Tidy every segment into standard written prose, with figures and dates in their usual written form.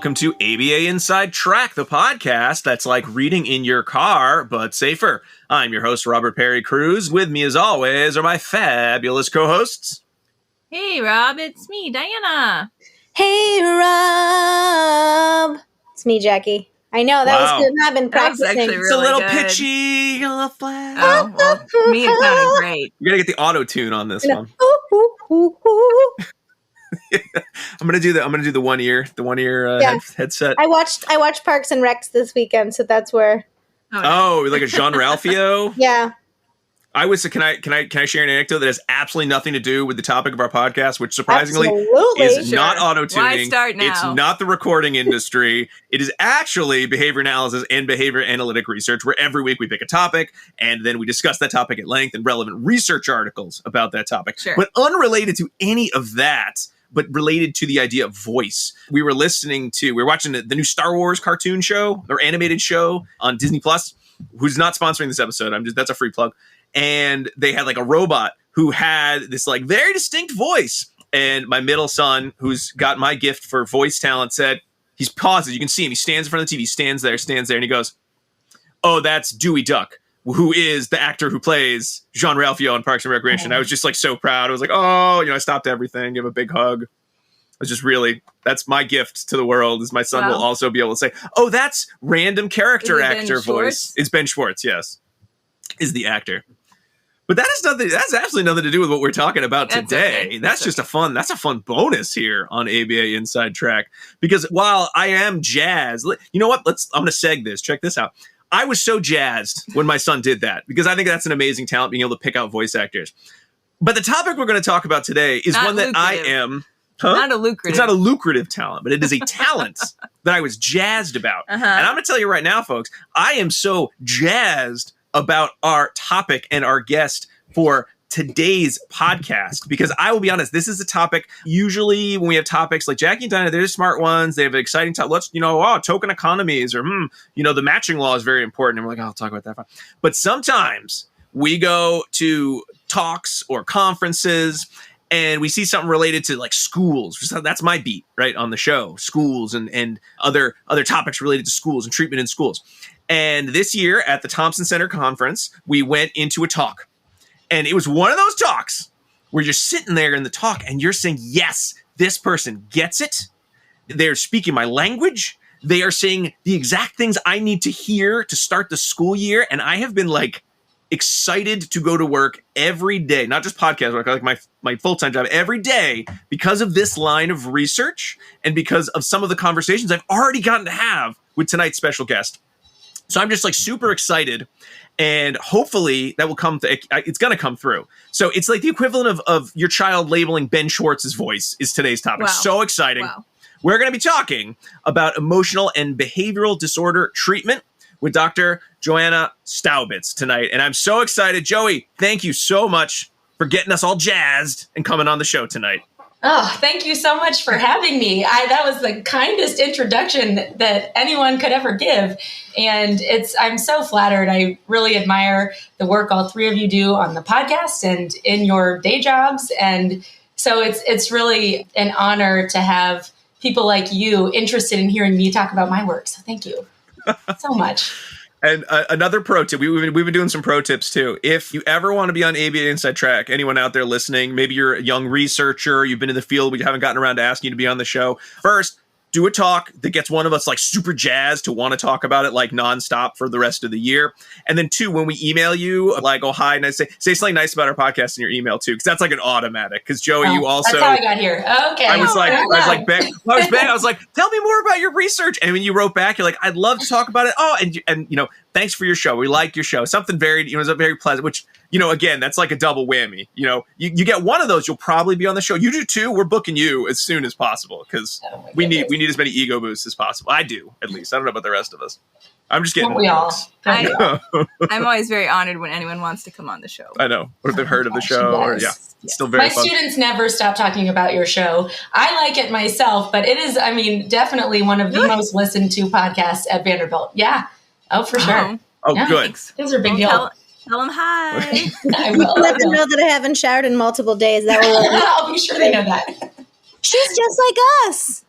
welcome to ABA Inside Track, the podcast that's like reading in your car, but safer. I'm your host, Robert Perry Cruz. With me, as always, are my fabulous co-hosts. Hey, Rob, it's me, Diana. Hey, Rob. It's me, Jackie. I know, that was good. I've been practicing. Really it's a little good. pitchy, a little flat. Oh, well, to me, it sounded great. You gotta get the auto-tune on this one. Ooh, ooh. I'm gonna do the one ear headset. I watched Parks and Recs this weekend, so that's where. Oh, like a Jean Ralphio? Yeah. Can I share an anecdote that has absolutely nothing to do with the topic of our podcast, which surprisingly is not auto-tuning. Why start now? It's not the recording industry. It is actually behavior analysis and behavior analytic research, where every week we pick a topic and then we discuss that topic at length and relevant research articles about that topic. Sure. But unrelated to any of that, but related to the idea of voice. We were watching the new Star Wars cartoon show or animated show on Disney Plus, who's not sponsoring this episode. That's a free plug. And they had like a robot who had this like very distinct voice. And my middle son, who's got my gift for voice talent, said, he pauses. You can see him. He stands in front of the TV, stands there. And he goes, "Oh, that's Dewey Duck, who is the actor who plays Jean Ralphio on Parks and Recreation." I was just like so proud. I was like, I stopped everything, give him a big hug. I was just that's my gift to the world, is my son will also be able to say, "Oh, that's random character actor voice." It's Ben Schwartz, yes, is the actor. But that's absolutely nothing to do with what we're talking about today. Okay. That's just a fun bonus here on ABA Inside Track. Because while I am jazzed, you know what? I'm going to seg this. Check this out. I was so jazzed when my son did that, because I think that's an amazing talent, being able to pick out voice actors. But the topic we're going to talk about today is not one that lucrative. I am... Not a lucrative. It's not a lucrative talent, but it is a talent that I was jazzed about. And I'm going to tell you right now, folks, I am so jazzed about our topic and our guest for today's podcast, because I will be honest, this is a topic, usually when we have topics like Jackie and Dinah, they're smart ones, they have an exciting topic, token economies, or the matching law is very important, and we're like, I'll talk about that. But sometimes we go to talks or conferences and we see something related to like schools. That's my beat, right, on the show, schools and other topics related to schools and treatment in schools. And this year at the Thompson Center Conference, we went into a talk. And it was one of those talks where you're sitting there in the talk and you're saying, yes, this person gets it. They're speaking my language. They are saying the exact things I need to hear to start the school year. And I have been like excited to go to work every day, not just podcast work, like my full-time job every day, because of this line of research and because of some of the conversations I've already gotten to have with tonight's special guest. So I'm just like super excited, and hopefully that will it's going to come through. So it's like the equivalent of your child labeling Ben Schwartz's voice is today's topic. Wow. So exciting. Wow. We're going to be talking about emotional and behavioral disorder treatment with Dr. Johanna Staubitz tonight. And I'm so excited. Joey, thank you so much for getting us all jazzed and coming on the show tonight. Oh, thank you so much for having me. That was the kindest introduction that anyone could ever give. And I'm so flattered. I really admire the work all three of you do on the podcast and in your day jobs. And so it's really an honor to have people like you interested in hearing me talk about my work. So thank you so much. And another pro tip, we've been doing some pro tips too. If you ever want to be on ABA Inside Track, anyone out there listening, maybe you're a young researcher, you've been in the field, but you haven't gotten around to asking you to be on the show. First, do a talk that gets one of us like super jazzed to want to talk about it like nonstop for the rest of the year. And then two, when we email you, like, oh, hi, and I say something nice about our podcast in your email too, because that's like an automatic. Because Joey, you also... That's how I got here. Okay. I was like, tell me more about your research. And when you wrote back, you're like, I'd love to talk about it. Oh, and thanks for your show. We like your show. Something very, it's very pleasant, which, again, that's like a double whammy. You get one of those, you'll probably be on the show. You do too. We're booking you as soon as possible because we need as many ego boosts as possible. I do, at least. I don't know about the rest of us. I'm just getting we all. I'm always very honored when anyone wants to come on the show. I know. Or they've heard of the show. It's still very fun. My students never stop talking about your show. I like it myself, but it is, definitely one of the most listened to podcasts at Vanderbilt. Yeah. Oh, for sure. Oh, yeah. Good. Those are a big deal. Tell them hi. I will. Let them know that I haven't showered in multiple days. That will I'll be sure they know that. She's just like us.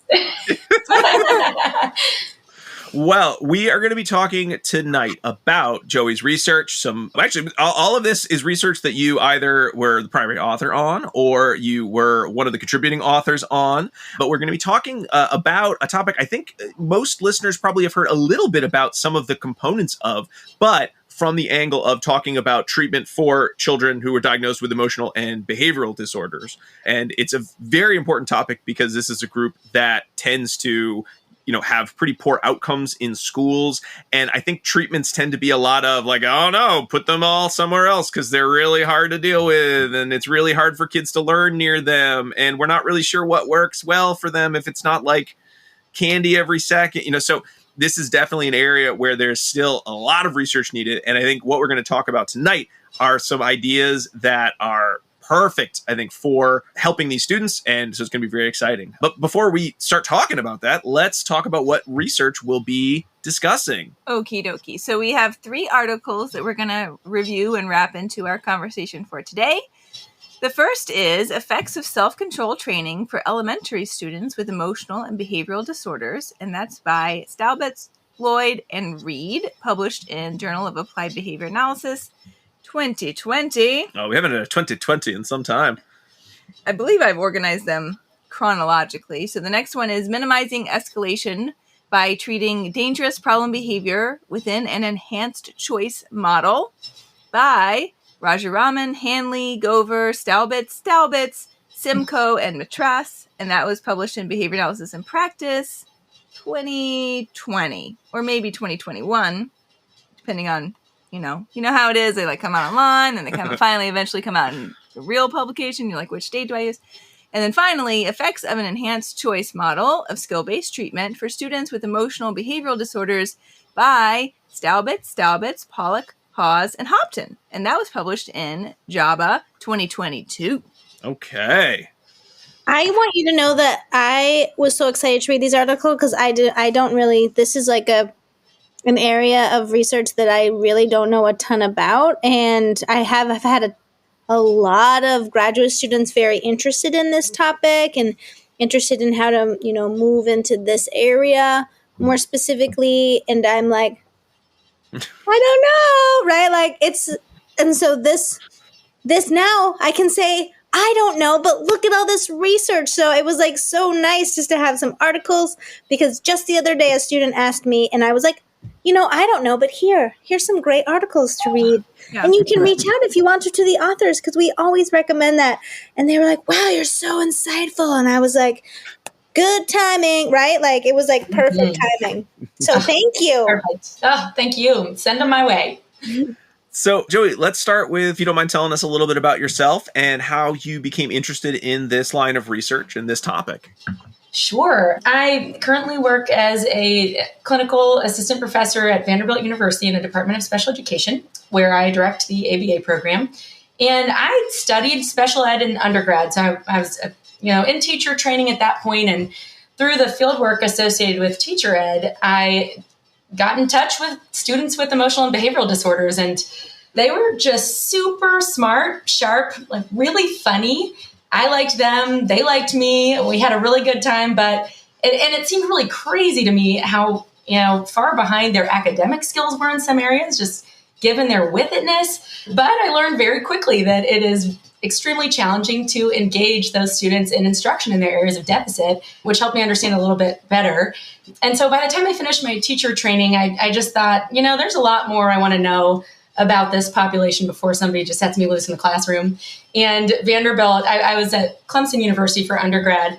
Well, we are going to be talking tonight about Joey's research. Actually, all of this is research that you either were the primary author on or you were one of the contributing authors on. But we're going to be talking about a topic I think most listeners probably have heard a little bit about some of the components of, but from the angle of talking about treatment for children who were diagnosed with emotional and behavioral disorders. And it's a very important topic because this is a group that tends to have pretty poor outcomes in schools. And I think treatments tend to be a lot of like, oh no, put them all somewhere else because they're really hard to deal with. And it's really hard for kids to learn near them. And we're not really sure what works well for them if it's not like candy every second, so this is definitely an area where there's still a lot of research needed. And I think what we're going to talk about tonight are some ideas that are perfect, I think, for helping these students. And so it's going to be very exciting. But before we start talking about that, let's talk about what research we'll be discussing. Okie dokie. So we have 3 articles that we're going to review and wrap into our conversation for today. The first is Effects of Self-Control Training for Elementary Students with Emotional and Behavioral Disorders, and that's by Staubitz, Lloyd, and Reed, published in Journal of Applied Behavior Analysis, 2020. Oh, we haven't had a 2020 in some time. I believe I've organized them chronologically. So the next one is Minimizing Escalation by Treating Dangerous Problem Behavior Within an Enhanced Choice Model by Rajaraman, Hanley, Gover, Staubitz, Simcoe, and Matras. And that was published in Behavior Analysis and Practice 2020, or maybe 2021, depending on, you know how it is. They like come out online and they finally eventually come out in a real publication. You're like, which date do I use? And then finally, Effects of an Enhanced Choice Model of Skill-Based Treatment for Students with Emotional Behavioral Disorders by Staubitz, Pollock, Hawes, and Hopton. And that was published in JABA 2022. Okay. I want you to know that I was so excited to read these articles because I don't really, this is like an area of research that I really don't know a ton about. And I've had a lot of graduate students very interested in this topic and interested in how to, move into this area more specifically. And I'm like, I don't know, right? Like and so this now I can say, I don't know, but look at all this research. So it was like so nice just to have some articles because just the other day a student asked me and I was like, I don't know, but here's some great articles to read. Yeah. And you can reach out if you want to the authors because we always recommend that. And they were like, wow, you're so insightful. And I was like, good timing, right? Like it was like perfect timing. So thank you. Perfect. Oh, thank you. Send them my way. So Joey, let's start with, if you don't mind telling us a little bit about yourself and how you became interested in this line of research and this topic. Sure. I currently work as a clinical assistant professor at Vanderbilt University in the Department of Special Education, where I direct the ABA program. And I studied special ed in undergrad. So I was in teacher training at that point, and through the field work associated with teacher ed, I got in touch with students with emotional and behavioral disorders, and they were just super smart, sharp, like really funny. I liked them, they liked me. We had a really good time, but it seemed really crazy to me how far behind their academic skills were in some areas, just given their withedness. But I learned very quickly that it is extremely challenging to engage those students in instruction in their areas of deficit, which helped me understand a little bit better. And so by the time I finished my teacher training, I just thought, there's a lot more I want to know about this population before somebody just sets me loose in the classroom. And Vanderbilt, I was at Clemson University for undergrad,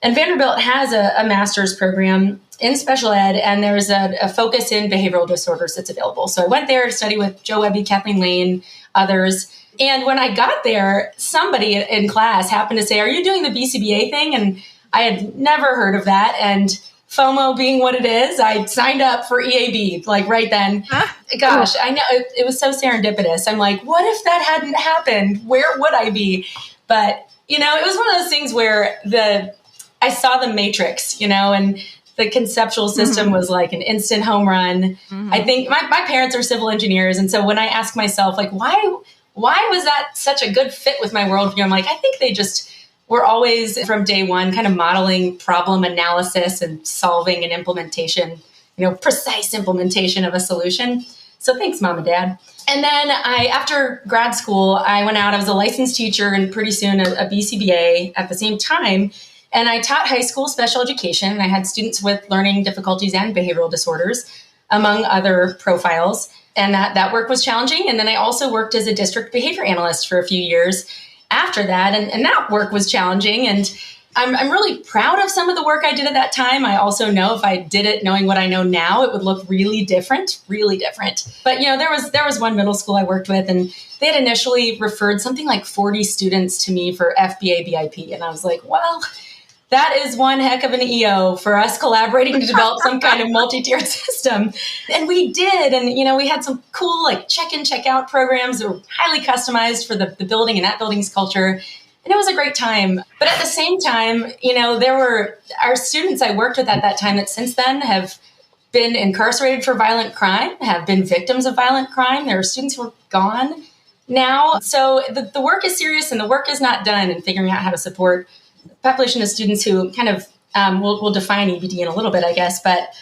and Vanderbilt has a master's program in special ed, and there's a focus in behavioral disorders that's available. So I went there to study with Joe Webby, Kathleen Lane, others. And when I got there, somebody in class happened to say, "Are you doing the BCBA thing?" And I had never heard of that. And FOMO being what it is, I signed up for EAB like right then. Huh? Gosh, I know it was so serendipitous. I'm like, what if that hadn't happened? Where would I be? But, it was one of those things where I saw the matrix, and the conceptual system was like an instant home run. Mm-hmm. I think my parents are civil engineers. And so when I ask myself, like, why was that such a good fit with my worldview? I'm like, I think they just were always from day one kind of modeling problem analysis and solving and implementation precise implementation of a solution. So thanks, Mom and Dad. And then after grad school, I went out. I was a licensed teacher and pretty soon a BCBA at the same time. And I taught high school special education. And I had students with learning difficulties and behavioral disorders, among other profiles. And that work was challenging. And then I also worked as a district behavior analyst for a few years after that. And that work was challenging. And I'm really proud of some of the work I did at that time. I also know if I did it knowing what I know now, it would look really different. But, there was one middle school I worked with, and they had initially referred something like 40 students to me for FBA BIP. And I was like, well, that is one heck of an EO for us collaborating to develop some kind of multi-tiered system. And we did. And, we had some cool like check-in, check-out programs that were highly customized for the building and that building's culture. And it was a great time. But at the same time, there were our students I worked with at that time that since then have been incarcerated for violent crime, have been victims of violent crime. There are students who are gone now. So the work is serious and the work is not done in figuring out how to support a population of students who kind of, we'll define EBD in a little bit, I guess, but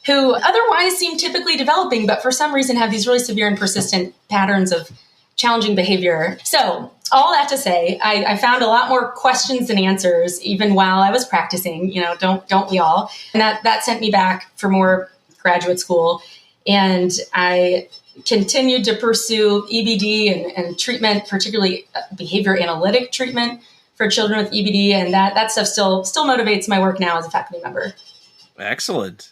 who otherwise seem typically developing, but for some reason have these really severe and persistent patterns of challenging behavior. So all that to say, I found a lot more questions than answers, even while I was practicing, don't we all? And that sent me back for more graduate school. And I continued to pursue EBD and treatment, particularly behavior analytic treatment for children with EBD. And that stuff still motivates my work now as a faculty member. Excellent.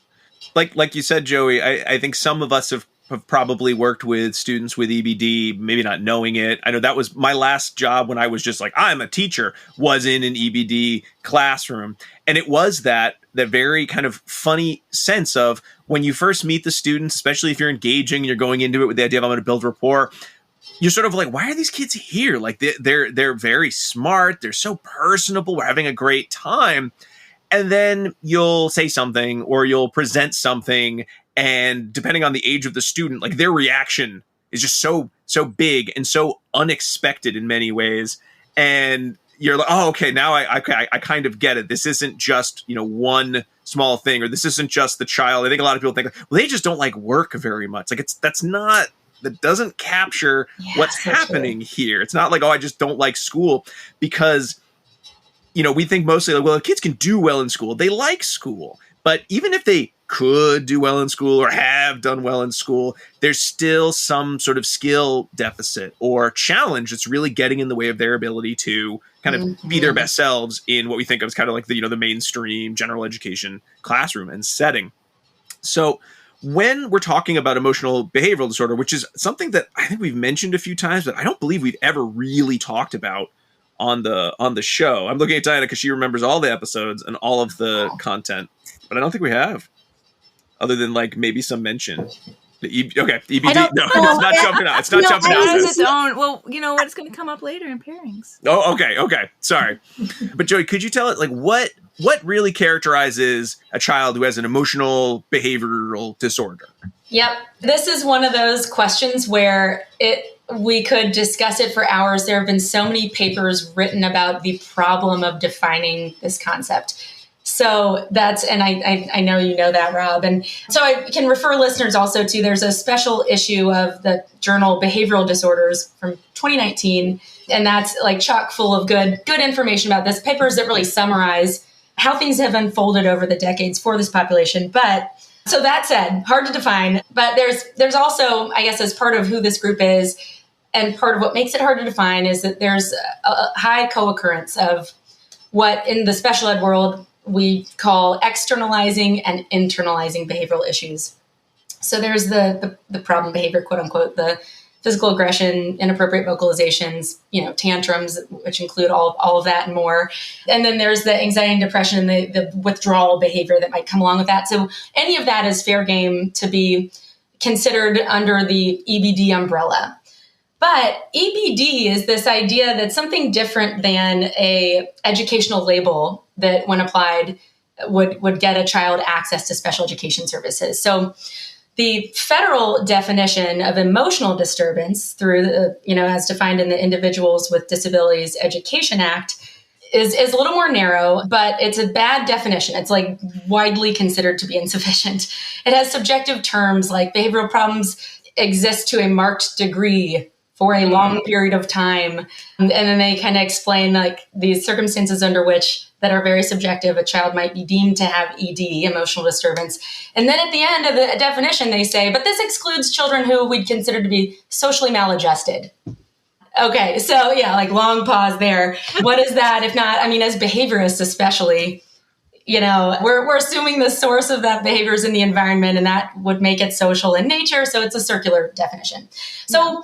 Like you said, Joey, I think some of us have probably worked with students with EBD, maybe not knowing it. I know that was my last job when I was just like, I'm a teacher, was in an EBD classroom. And it was that very kind of funny sense of when you first meet the students, especially if you're engaging and you're going into it with the idea of I'm going to build rapport, you're sort of like, why are these kids here? Like they're very smart. They're so personable. We're having a great time. And then you'll say something or you'll present something, and depending on the age of the student, like their reaction is just so big and so unexpected in many ways. And you're like, oh, okay, now I kind of get it. This isn't just, one small thing, or this isn't just the child. I think a lot of people think, well, they just don't like work very much. Like that doesn't capture what's happening here. It's not like, oh, I just don't like school, because, we think mostly like, well, kids can do well in school. They like school. But even if they could do well in school or have done well in school, there's still some sort of skill deficit or challenge that's really getting in the way of their ability to kind of be their best selves in what we think of as kind of like the, the mainstream general education classroom and setting. So when we're talking about emotional behavioral disorder, which is something that I think we've mentioned a few times, but I don't believe we've ever really talked about on the show. I'm looking at Diana because she remembers all the episodes and all of the content, but I don't think we have, other than like maybe some mention. EBD. No, it's not jumping out. It's not jumping out. It has its own. Well, you know what? It's going to come up later in pairings. Oh, okay. Sorry, but Joey, could you tell it like what really characterizes a child who has an emotional behavioral disorder? Yep, this is one of those questions where we could discuss it for hours. There have been so many papers written about the problem of defining this concept. So and I know you know that, Rob. And so I can refer listeners also to, there's a special issue of the journal Behavioral Disorders from 2019. And that's like chock full of good information about this, papers that really summarize how things have unfolded over the decades for this population. But so that said, hard to define, but there's also, I guess, as part of who this group is, and part of what makes it hard to define is that there's a high co-occurrence of what in the special ed world we call externalizing and internalizing behavioral issues. So there's the problem behavior, quote unquote, the physical aggression, inappropriate vocalizations, tantrums, which include all of that and more. And then there's the anxiety and depression and the withdrawal behavior that might come along with that. So any of that is fair game to be considered under the EBD umbrella. But EBD is this idea that something different than a educational label that, when applied, would get a child access to special education services. So the federal definition of emotional disturbance through as defined in the Individuals with Disabilities Education Act is a little more narrow, but it's a bad definition. It's like widely considered to be insufficient. It has subjective terms like behavioral problems exist to a marked degree for a long period of time. And then they kind of explain like these circumstances under which that are very subjective. A child might be deemed to have ED, emotional disturbance. And then at the end of the definition, they say, but this excludes children who we'd consider to be socially maladjusted. Okay, so yeah, like long pause there. What is that? If not, I mean, as behaviorists especially, we're assuming the source of that behavior is in the environment, and that would make it social in nature. So it's a circular definition. So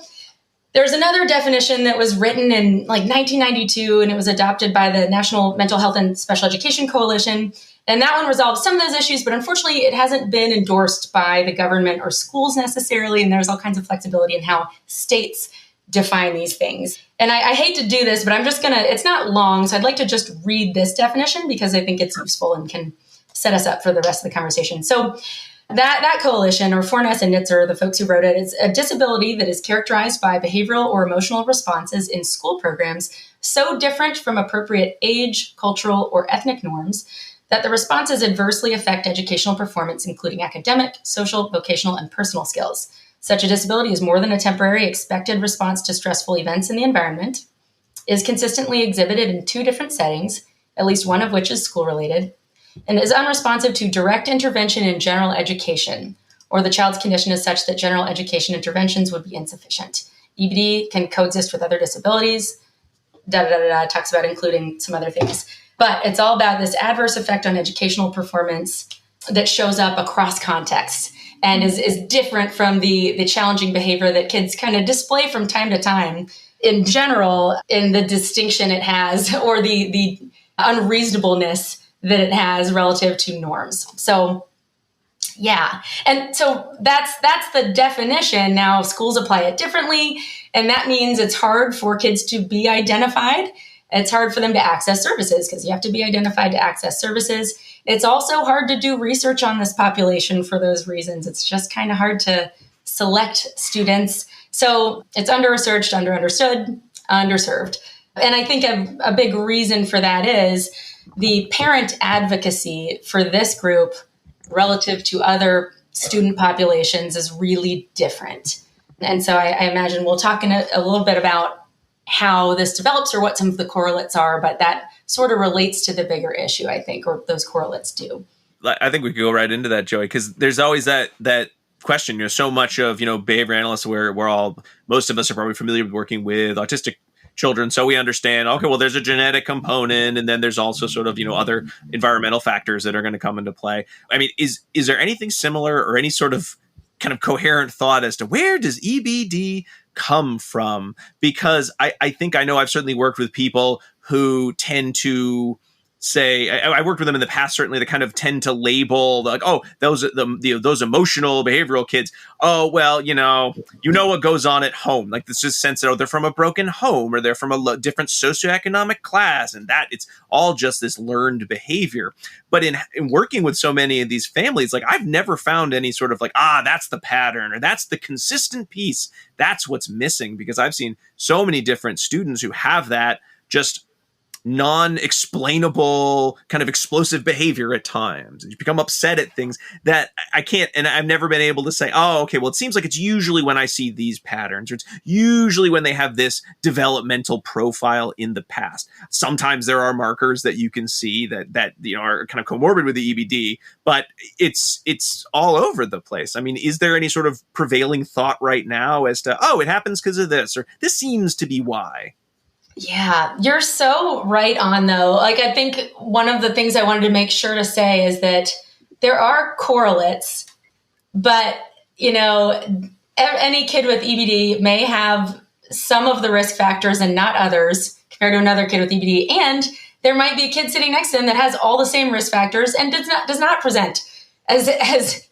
there's another definition that was written in like 1992, and it was adopted by the National Mental Health and Special Education Coalition. And that one resolves some of those issues, but unfortunately it hasn't been endorsed by the government or schools necessarily. And there's all kinds of flexibility in how states define these things. And I hate to do this, but it's not long. So I'd like to just read this definition because I think it's useful and can set us up for the rest of the conversation. So that coalition, or Fornes and Nitzer, the folks who wrote it, is a disability that is characterized by behavioral or emotional responses in school programs so different from appropriate age, cultural, or ethnic norms that the responses adversely affect educational performance, including academic, social, vocational, and personal skills. Such a disability is more than a temporary expected response to stressful events in the environment, is consistently exhibited in 2 different settings, at least one of which is school-related, and is unresponsive to direct intervention in general education, or the child's condition is such that general education interventions would be insufficient. EBD can coexist with other disabilities, talks about including some other things. But it's all about this adverse effect on educational performance that shows up across contexts and is different from the challenging behavior that kids kind of display from time to time in general, in the distinction it has or the unreasonableness that it has relative to norms. So, yeah. And so that's the definition. Now schools apply it differently. And that means it's hard for kids to be identified. It's hard for them to access services because you have to be identified to access services. It's also hard to do research on this population for those reasons. It's just kind of hard to select students. So it's under-researched, under-understood, underserved. And I think a big reason for that is the parent advocacy for this group relative to other student populations is really different. And so I imagine we'll talk in a little bit about how this develops or what some of the correlates are, but that sort of relates to the bigger issue, I think, or those correlates do. I think we could go right into that, Joey, because there's always that question, so much of, behavior analysts where most of us are probably familiar with working with autistic children. So we understand, okay, well, there's a genetic component, and then there's also sort of, other environmental factors that are going to come into play. I mean, is there anything similar or any sort of kind of coherent thought as to where does EBD come from? Because I think I know I've certainly worked with people who tend to say, I worked with them in the past, certainly, that kind of tend to label like, oh, those emotional behavioral kids. Oh, well, what goes on at home. Like this just sense that, they're from a broken home or they're from a different socioeconomic class, and that it's all just this learned behavior. But in working with so many of these families, like I've never found any sort of like, that's the pattern or that's the consistent piece. That's what's missing, because I've seen so many different students who have that just non-explainable kind of explosive behavior at times. You become upset at things that I can't, and I've never been able to say, oh, okay, well, it seems like it's usually when I see these patterns, or it's usually when they have this developmental profile in the past. Sometimes there are markers that you can see that are kind of comorbid with the EBD, but it's all over the place. I mean, is there any sort of prevailing thought right now as to, it happens because of this, or this seems to be why? Yeah, you're so right on, though. Like, I think one of the things I wanted to make sure to say is that there are correlates, but, any kid with EBD may have some of the risk factors and not others compared to another kid with EBD. And there might be a kid sitting next to him that has all the same risk factors and does not present as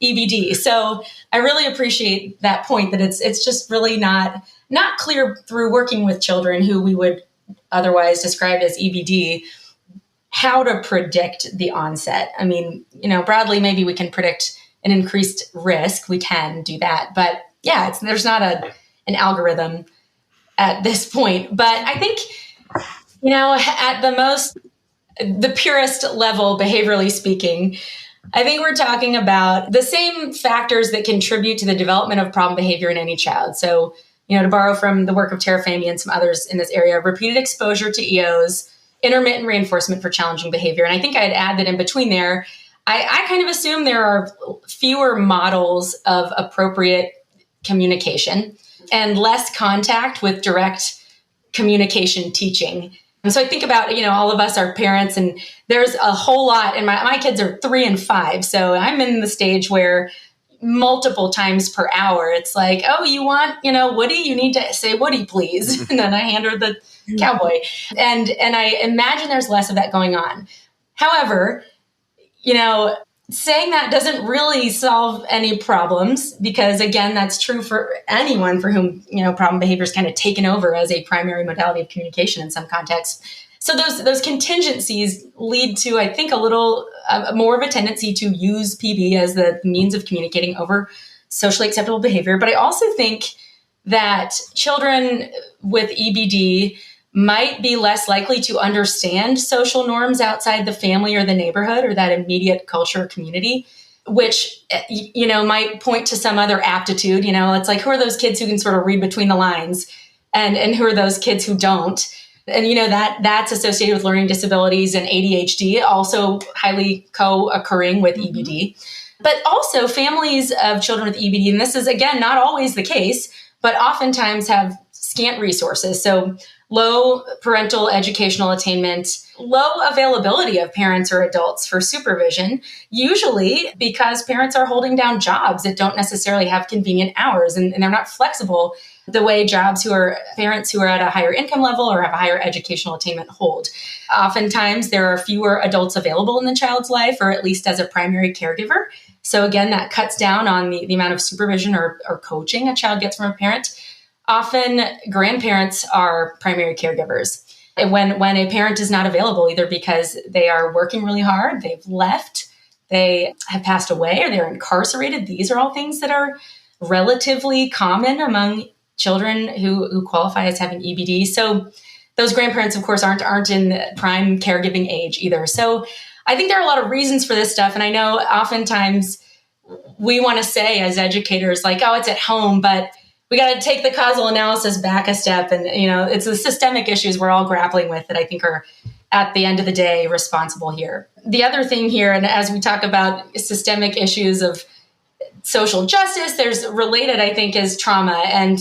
EBD. So I really appreciate that point, that it's just really not clear through working with children who we would otherwise describe as EBD, how to predict the onset. I mean, broadly, maybe we can predict an increased risk. We can do that. But yeah, there's not an algorithm at this point. But I think, at the most the purest level, behaviorally speaking, I think we're talking about the same factors that contribute to the development of problem behavior in any child. So, to borrow from the work of Tara Fahmy and some others in this area, repeated exposure to EOs, intermittent reinforcement for challenging behavior. And I think I'd add that in between there, I kind of assume there are fewer models of appropriate communication and less contact with direct communication teaching. And so I think about, all of us are parents, and there's a whole lot, and my kids are 3 and 5. So I'm in the stage where multiple times per hour, it's like, oh, you want, Woody, you need to say Woody, please. And then I hand her the cowboy. And I imagine there's less of that going on. However, saying that doesn't really solve any problems, because again, that's true for anyone for whom, problem behavior is kind of taken over as a primary modality of communication in some contexts. So those contingencies lead to, I think, a little more of a tendency to use PB as the means of communicating over socially acceptable behavior. But I also think that children with EBD might be less likely to understand social norms outside the family or the neighborhood or that immediate culture or community, which, might point to some other aptitude. It's like, who are those kids who can sort of read between the lines, and who are those kids who don't? And, that's associated with learning disabilities and ADHD, also highly co-occurring with EBD. But also families of children with EBD, and this is, again, not always the case, but oftentimes have scant resources. So low parental educational attainment, low availability of parents or adults for supervision, usually because parents are holding down jobs that don't necessarily have convenient hours, and they're not flexible the way parents who are at a higher income level or have a higher educational attainment hold. Oftentimes, there are fewer adults available in the child's life, or at least as a primary caregiver. So again, that cuts down on the amount of supervision or coaching a child gets from a parent. Often grandparents are primary caregivers. And when a parent is not available, either because they are working really hard, they've left, they have passed away, or they're incarcerated, these are all things that are relatively common among children who qualify as having EBD. So those grandparents, of course, aren't in prime caregiving age either. So I think there are a lot of reasons for this stuff. And I know oftentimes we want to say as educators, like, oh, it's at home, but we got to take the causal analysis back a step. And, it's the systemic issues we're all grappling with that I think are, at the end of the day, responsible here. The other thing here, and as we talk about systemic issues of social justice, there's related, I think, is trauma. And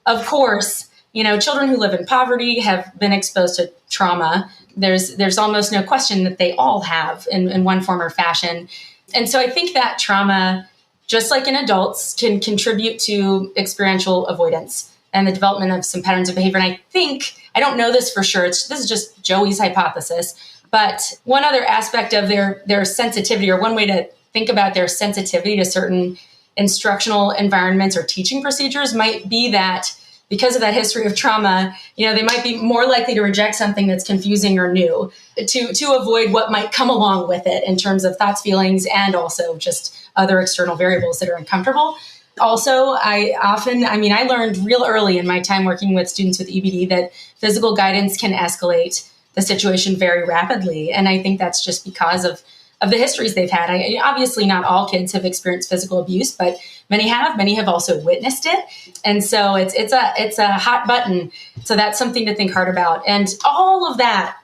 of course, children who live in poverty have been exposed to trauma. There's almost no question that they all have in one form or fashion. And so I think that trauma, just like in adults, can contribute to experiential avoidance and the development of some patterns of behavior. And I think, I don't know this for sure, this is just Joey's hypothesis, but one other aspect of their sensitivity, or one way to think about their sensitivity to certain instructional environments or teaching procedures, might be that because of that history of trauma, they might be more likely to reject something that's confusing or new to avoid what might come along with it in terms of thoughts, feelings, and also just other external variables that are uncomfortable. Also, I learned real early in my time working with students with EBD that physical guidance can escalate the situation very rapidly. And I think that's just because of the histories they've had. Obviously, not all kids have experienced physical abuse, but many have. Many have also witnessed it. And so it's a hot button. So that's something to think hard about. And all of that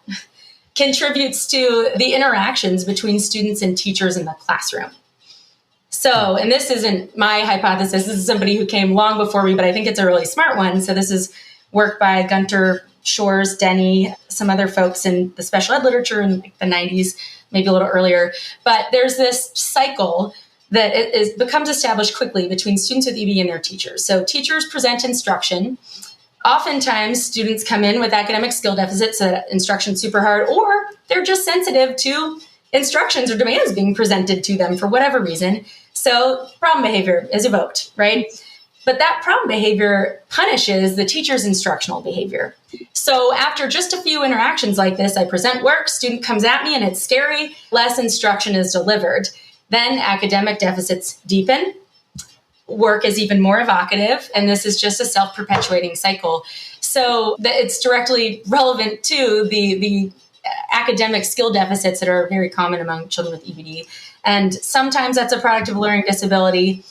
contributes to the interactions between students and teachers in the classroom. So, and this isn't my hypothesis, this is somebody who came long before me, but I think it's a really smart one. So this is work by Gunter, Shores, Denny, some other folks in the special ed literature in the 90s, maybe a little earlier. But there's this cycle that becomes established quickly between students with EBD and their teachers. So teachers present instruction. Oftentimes, students come in with academic skill deficits, so that instruction's super hard, or they're just sensitive to instructions or demands being presented to them for whatever reason. So problem behavior is evoked, right? But that problem behavior punishes the teacher's instructional behavior. So after just a few interactions like this, I present work, student comes at me and it's scary, less instruction is delivered. Then academic deficits deepen, work is even more evocative, and this is just a self-perpetuating cycle. So it's directly relevant to the academic skill deficits that are very common among children with EBD. And sometimes that's a product of learning disability.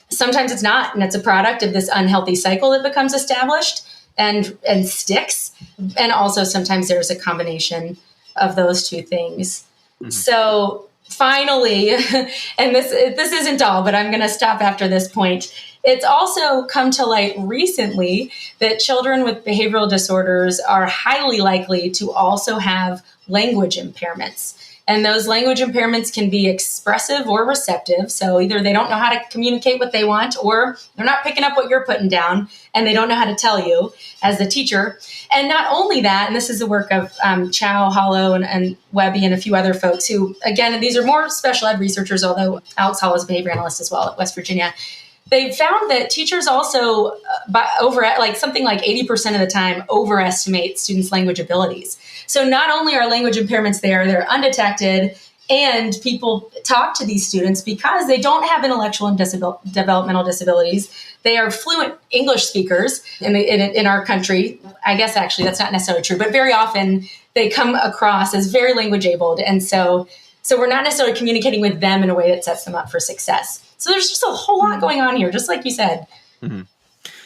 Sometimes it's not, and it's a product of this unhealthy cycle that becomes established and sticks. And also sometimes there's a combination of those two things. Mm-hmm. So finally, and this isn't all, but I'm going to stop after this point. It's also come to light recently that children with behavioral disorders are highly likely to also have language impairments. And those language impairments can be expressive or receptive. So either they don't know how to communicate what they want, or they're not picking up what you're putting down, and they don't know how to tell you as the teacher. And not only that, and this is the work of Chow, Hollow, and Webby, and a few other folks who, again, these are more special ed researchers, although Alex Hollow is a behavior analyst as well at West Virginia. They found that teachers also, something like 80% of the time, overestimate students' language abilities. So not only are language impairments there, they're undetected, and people talk to these students because they don't have intellectual and developmental disabilities. They are fluent English speakers in our country. I guess actually that's not necessarily true, but very often they come across as very language abled. And so we're not necessarily communicating with them in a way that sets them up for success. So there's just a whole lot going on here, just like you said. Mm-hmm.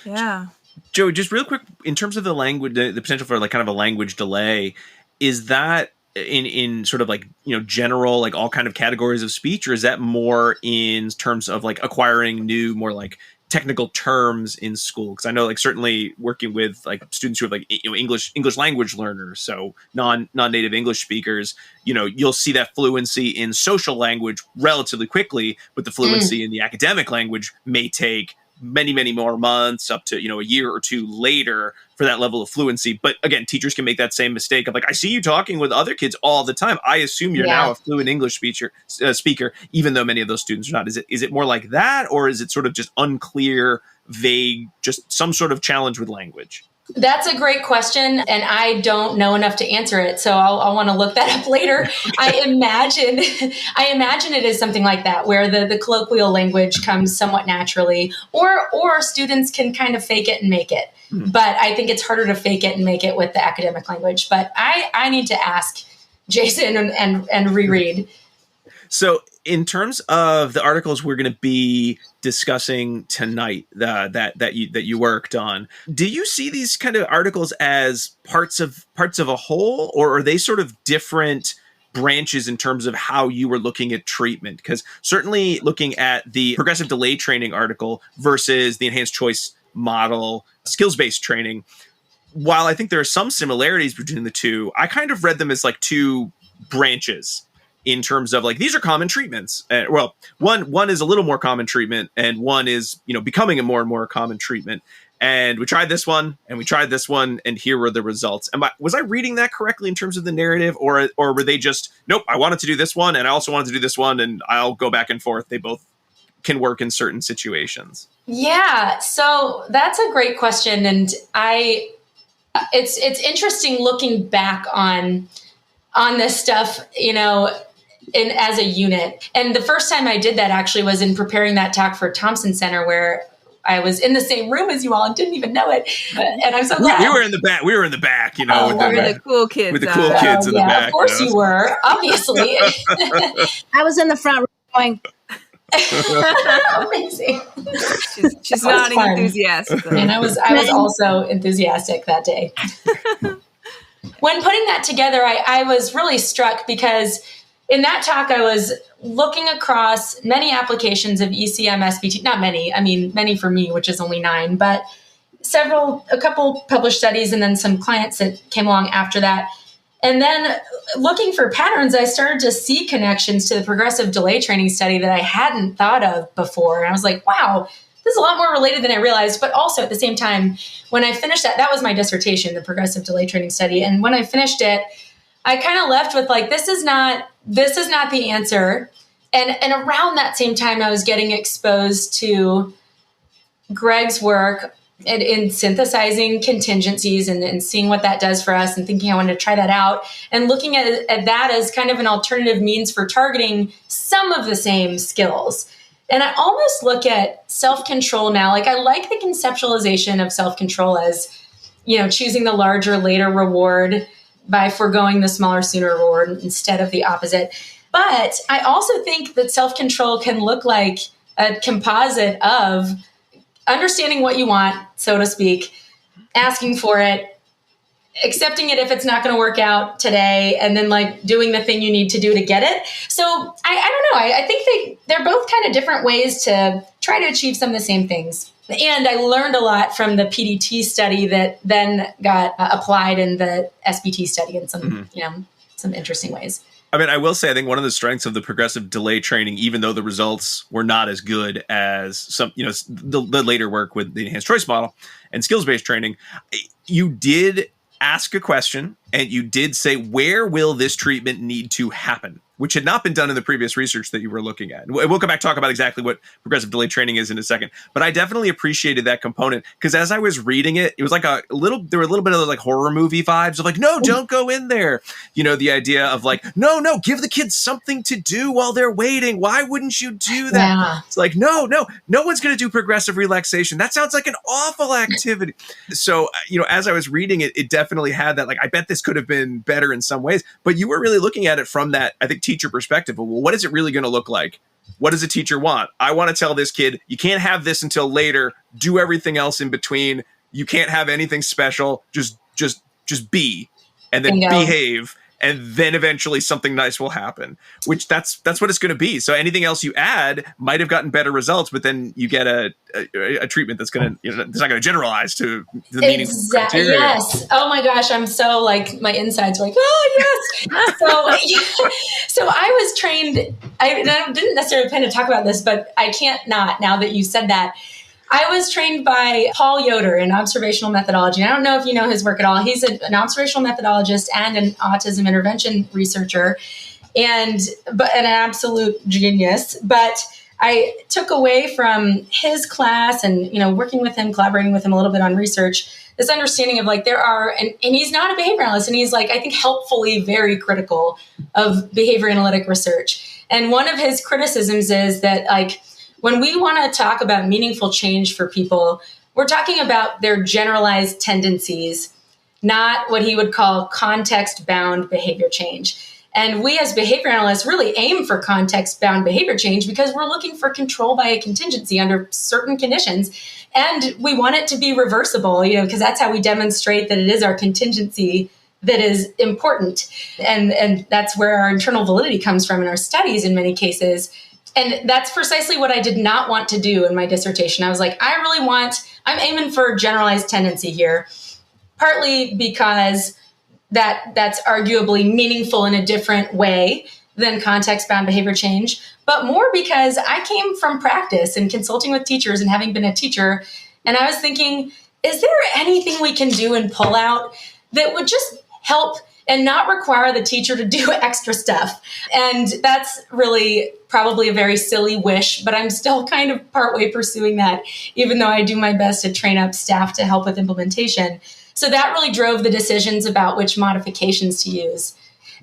Yeah. Joey, just real quick, in terms of the language, the potential for like kind of a language delay, is that in sort of like, general, like all kind of categories of speech, or is that more in terms of like acquiring new, more like technical terms in school? Because I know like certainly working with like students who have like English language learners, so non-native English speakers, you'll see that fluency in social language relatively quickly, but the fluency in the academic language may take many more months, up to a year or two later for that level of fluency. But again, teachers can make that same mistake of like, I see you talking with other kids all the time, I assume you're now a fluent English speaker, even though many of those students are not. Is it more like that, or is it sort of just unclear, vague, just some sort of challenge with language? That's a great question, and I don't know enough to answer it, so I'll want to look that up later. I imagine it is something like that, where the colloquial language comes somewhat naturally, or students can kind of fake it and make it. Mm-hmm. But I think it's harder to fake it and make it with the academic language. But I need to ask Jason and reread. So in terms of the articles we're going to be discussing tonight that you worked on, do you see these kind of articles as parts of a whole, or are they sort of different branches in terms of how you were looking at treatment? Because certainly looking at the progressive delay training article versus the enhanced choice model skills-based training, while I think there are some similarities between the two, I kind of read them as like two branches in terms of like, these are common treatments. Well, one is a little more common treatment, and one is, becoming a more and more common treatment. And we tried this one, and we tried this one, and here were the results. Was I reading that correctly in terms of the narrative, or were they just, nope, I wanted to do this one, and I also wanted to do this one, and I'll go back and forth. They both can work in certain situations. Yeah, so that's a great question, and it's interesting looking back on this stuff, as a unit. And the first time I did that actually was in preparing that talk for Thompson Center, where I was in the same room as you all and didn't even know it. And I'm so glad. We were in the back. We were in the back, we were the cool kids. With the cool kids in the back. Of course you were, obviously. I was in the front row going, amazing. She's nodding enthusiastically. And I was also enthusiastic that day. When putting that together, I was really struck because in that talk, I was looking across many applications of ECM SBT, not many, many for me, which is only 9, but a couple published studies and then some clients that came along after that. And then looking for patterns, I started to see connections to the progressive delay training study that I hadn't thought of before. And I was like, wow, this is a lot more related than I realized. But also at the same time, when I finished that was my dissertation, the progressive delay training study. And when I finished it, I kind of left with like, this is not the answer. And around that same time, I was getting exposed to Greg's work in synthesizing contingencies and seeing what that does for us and thinking I wanted to try that out and looking at that as kind of an alternative means for targeting some of the same skills. And I almost look at self-control now. Like, I like the conceptualization of self-control as, choosing the larger, later reward, by foregoing the smaller, sooner reward instead of the opposite. But I also think that self-control can look like a composite of understanding what you want, so to speak, asking for it, accepting it if it's not going to work out today, and then like doing the thing you need to do to get it. So I don't know. I think they're both kind of different ways to try to achieve some of the same things. And I learned a lot from the PDT study that then got applied in the SBT study in some, some interesting ways. I mean, I will say, I think one of the strengths of the progressive delay training, even though the results were not as good as some, the later work with the enhanced choice model and skills-based training, you did ask a question and you did say, where will this treatment need to happen? Which had not been done in the previous research that you were looking at. We'll come back and talk about exactly what progressive delay training is in a second. But I definitely appreciated that component because as I was reading it, it was like there were a little bit of those like horror movie vibes of like, no, don't go in there. The idea of like, no, give the kids something to do while they're waiting. Why wouldn't you do that? Yeah. It's like, no one's going to do progressive relaxation. That sounds like an awful activity. So, as I was reading it, it definitely had that, like, I bet this could have been better in some ways, but you were really looking at it from that, I think, teacher perspective of, well, what is it really going to look like? What does a teacher want? I want to tell this kid, you can't have this until later. Do everything else in between. You can't have anything special. Just be, and then behave. And then eventually something nice will happen, which that's what it's going to be. So anything else you add might have gotten better results, but then you get a treatment that's going to, it's not going to generalize to the meaningful criteria. Yes. Oh my gosh. I'm so like, my insides were like, oh yes. So I was trained, I didn't necessarily plan to talk about this, but I can't not now that you said that. I was trained by Paul Yoder in observational methodology. I don't know if you know his work at all. He's an observational methodologist and an autism intervention researcher, and an absolute genius. But I took away from his class and, working with him, collaborating with him a little bit on research, this understanding of like there are, and he's not a behavior analyst, and he's like, I think helpfully very critical of behavior analytic research. And one of his criticisms is that like, when we want to talk about meaningful change for people, we're talking about their generalized tendencies, not what he would call context-bound behavior change. And we as behavior analysts really aim for context-bound behavior change because we're looking for control by a contingency under certain conditions. And we want it to be reversible, because that's how we demonstrate that it is our contingency that is important. And that's where our internal validity comes from in our studies in many cases. And that's precisely what I did not want to do in my dissertation. I was like, I'm aiming for generalized tendency here, partly because that's arguably meaningful in a different way than context-bound behavior change, but more because I came from practice and consulting with teachers and having been a teacher. And I was thinking, is there anything we can do and pull out that would just help and not require the teacher to do extra stuff? And that's really probably a very silly wish, but I'm still kind of partway pursuing that, even though I do my best to train up staff to help with implementation. So that really drove the decisions about which modifications to use.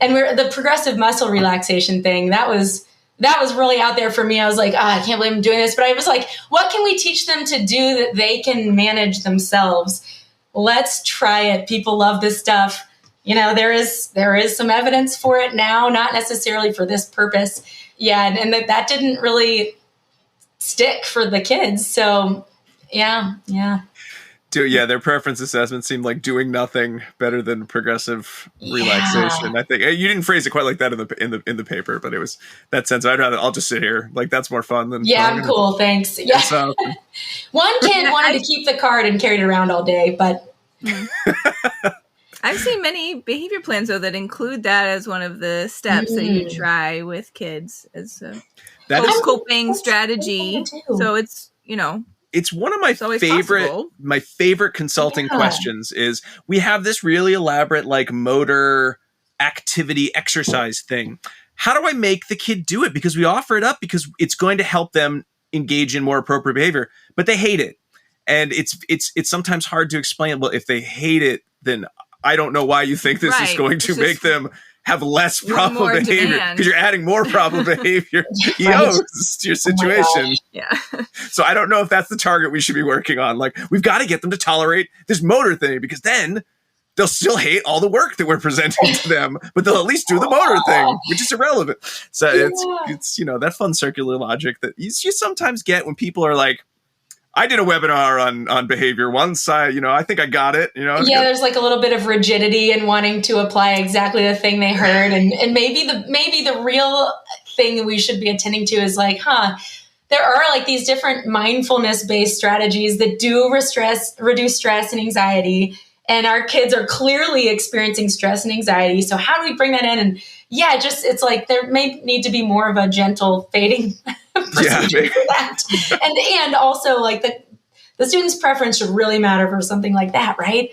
And the progressive muscle relaxation thing, that was really out there for me. I was like, I can't believe I'm doing this. But I was like, what can we teach them to do that they can manage themselves? Let's try it. People love this stuff. There is some evidence for it now, not necessarily for this purpose. Yeah, and that didn't really stick for the kids. So, yeah. Their preference assessment seemed like doing nothing better than progressive relaxation. I think you didn't phrase it quite like that in the paper, but it was that sense. I'll just sit here. Like that's more fun than. Yeah, I'm cool. Thanks. Yeah. One kid wanted to keep the card and carried it around all day, but. I've seen many behavior plans, though, that include that as one of the steps that you try with kids as a coping strategy. So it's, it's one of my favorite consulting questions is we have this really elaborate like motor activity exercise thing. How do I make the kid do it? Because we offer it up because it's going to help them engage in more appropriate behavior, but they hate it. And it's sometimes hard to explain. Well, if they hate it, then I don't know why you think this is going to make them have less problem behavior because you're adding more problem behavior to your situation. Yeah. So I don't know if that's the target we should be working on. Like we've got to get them to tolerate this motor thing because then they'll still hate all the work that we're presenting to them, but they'll at least do the motor thing, which is irrelevant. So it's that fun circular logic that you sometimes get when people are like, I did a webinar on behavior once. I think I got it. There's like a little bit of rigidity in wanting to apply exactly the thing they heard, and maybe the real thing that we should be attending to is like, there are like these different mindfulness-based strategies that do reduce stress and anxiety, and our kids are clearly experiencing stress and anxiety. So how do we bring that in? And it's like there may need to be more of a gentle fading procedure for that. And also like the student's preference should really matter for something like that, right?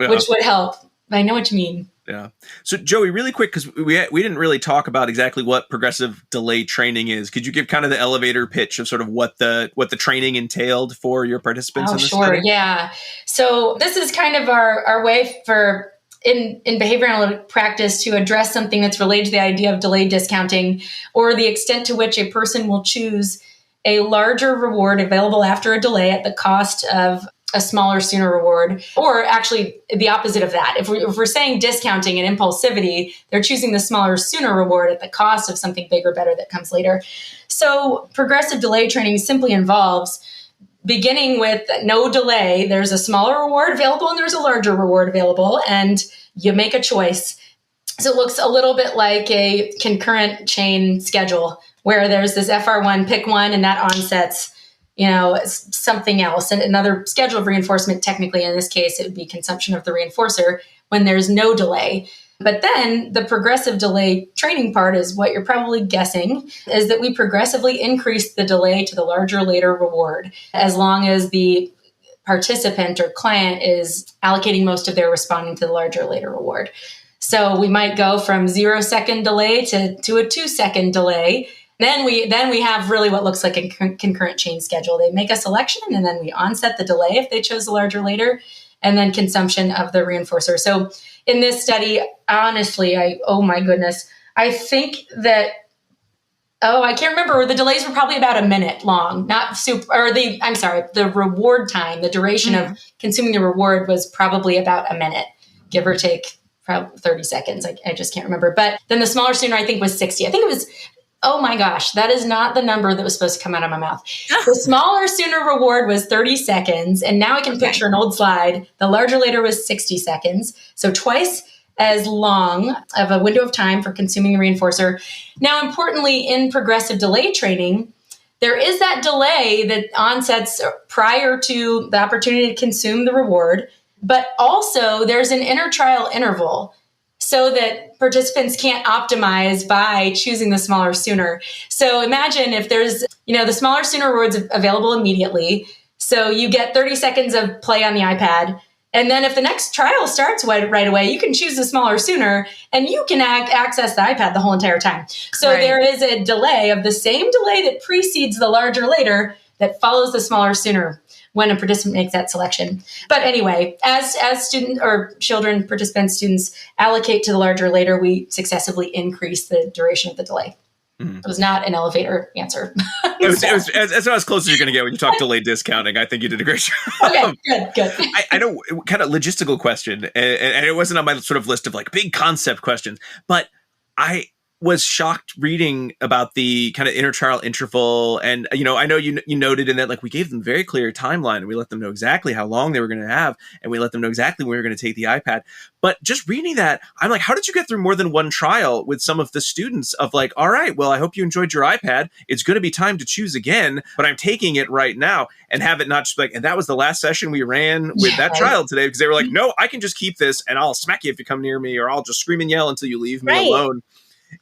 Yeah. Which would help. I know what you mean. Yeah. So Joey, really quick, because we didn't really talk about exactly what progressive delay training is. Could you give kind of the elevator pitch of sort of what the training entailed for your participants in this study? Yeah. So this is kind of our way for in behavior analytic practice to address something that's related to the idea of delay discounting, or the extent to which a person will choose a larger reward available after a delay at the cost of a smaller, sooner reward, or actually the opposite of that. If we're saying discounting and impulsivity, they're choosing the smaller, sooner reward at the cost of something bigger, better that comes later. So progressive delay training simply involves beginning with no delay. There's a smaller reward available and there's a larger reward available, and you make a choice. So it looks a little bit like a concurrent chain schedule where there's this FR1, pick one, and that onsets something else, and another schedule of reinforcement. Technically, in this case, it would be consumption of the reinforcer when there's no delay. But then the progressive delay training part is what you're probably guessing, is that we progressively increase the delay to the larger later reward, as long as the participant or client is allocating most of their responding to the larger later reward. So we might go from 0-second delay to a 2-second delay. Then we have really what looks like a concurrent chain schedule. They make a selection, and then we onset the delay if they chose the larger later, and then consumption of the reinforcer. So in this study, honestly, I think that, I can't remember. The delays were probably about a minute long. The reward time, the duration of consuming the reward was probably about a minute, give or take, probably 30 seconds. I just can't remember. But then the smaller sooner, I think, was 60. I think it was. Oh my gosh, that is not the number that was supposed to come out of my mouth. The smaller sooner reward was 30 seconds. And now I can picture an old slide. The larger later was 60 seconds. So twice as long of a window of time for consuming the reinforcer. Now, importantly, in progressive delay training, there is that delay that onsets prior to the opportunity to consume the reward. But also there's an intertrial interval, so that participants can't optimize by choosing the smaller sooner. So imagine if there's, the smaller sooner rewards available immediately. So you get 30 seconds of play on the iPad. And then if the next trial starts right away, you can choose the smaller sooner, and you can access the iPad the whole entire time. So There is a delay of the same delay that precedes the larger later that follows the smaller sooner when a participant makes that selection. But anyway, as student or children, participants, students allocate to the larger later, we successively increase the duration of the delay. It was not an elevator answer. That's about as close as you're going to get when you talk delay discounting. I think you did a great job. Okay, good. I know, kind of logistical question, and it wasn't on my sort of list of like big concept questions, but I was shocked reading about the kind of intertrial interval. And, I know you noted in that, like, we gave them very clear timeline, and we let them know exactly how long they were going to have, and we let them know exactly when we were going to take the iPad. But just reading that, I'm like, how did you get through more than one trial with some of the students of like, all right, well, I hope you enjoyed your iPad. It's going to be time to choose again, but I'm taking it right now, and have it not just like, and that was the last session we ran with that trial today, because they were like, no, I can just keep this and I'll smack you if you come near me, or I'll just scream and yell until you leave me alone.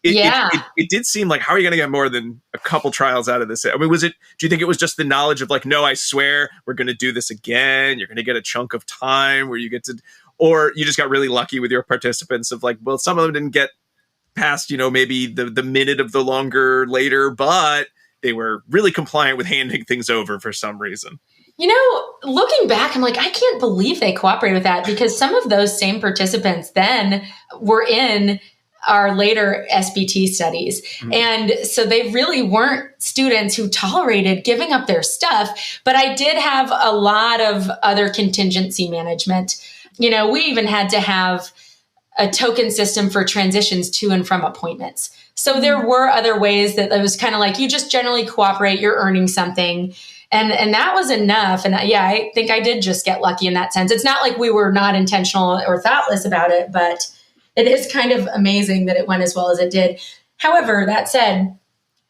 It did seem like, how are you going to get more than a couple trials out of this? I mean, do you think it was just the knowledge of like, no, I swear we're going to do this again. You're going to get a chunk of time where you get to, or you just got really lucky with your participants of like, well, some of them didn't get past, maybe the minute of the longer later, but they were really compliant with handing things over for some reason. Looking back, I'm like, I can't believe they cooperated with that, because some of those same participants then were in our later SBT studies. And so they really weren't students who tolerated giving up their stuff. But I did have a lot of other contingency management. we even had to have a token system for transitions to and from appointments. So there were other ways that it was kind of like, you just generally cooperate, you're earning something. And that was enough. And I think I did just get lucky in that sense. It's not like we were not intentional or thoughtless about it, but it is kind of amazing that it went as well as it did. However, that said,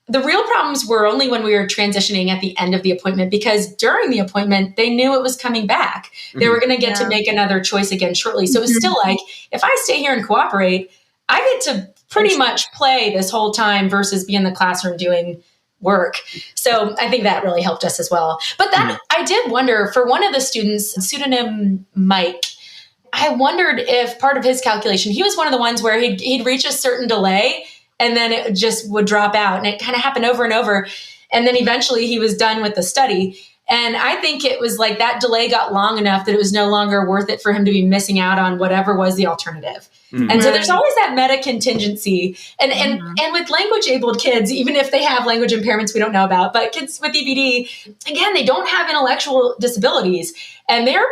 the real problems were only when we were transitioning at the end of the appointment, because during the appointment, they knew it was coming back. They were going to get to make another choice again shortly. So it was still like, if I stay here and cooperate, I get to pretty much play this whole time versus be in the classroom doing work. So I think that really helped us as well. But that I did wonder, for one of the students, pseudonym Mike, I wondered if part of his calculation, he was one of the ones where he'd reach a certain delay and then it just would drop out. And it kind of happened over and over. And then eventually he was done with the study. And I think it was like that delay got long enough that it was no longer worth it for him to be missing out on whatever was the alternative. And so there's always that meta contingency. And with language abled kids, even if they have language impairments we don't know about, but kids with EBD, again, they don't have intellectual disabilities. And they're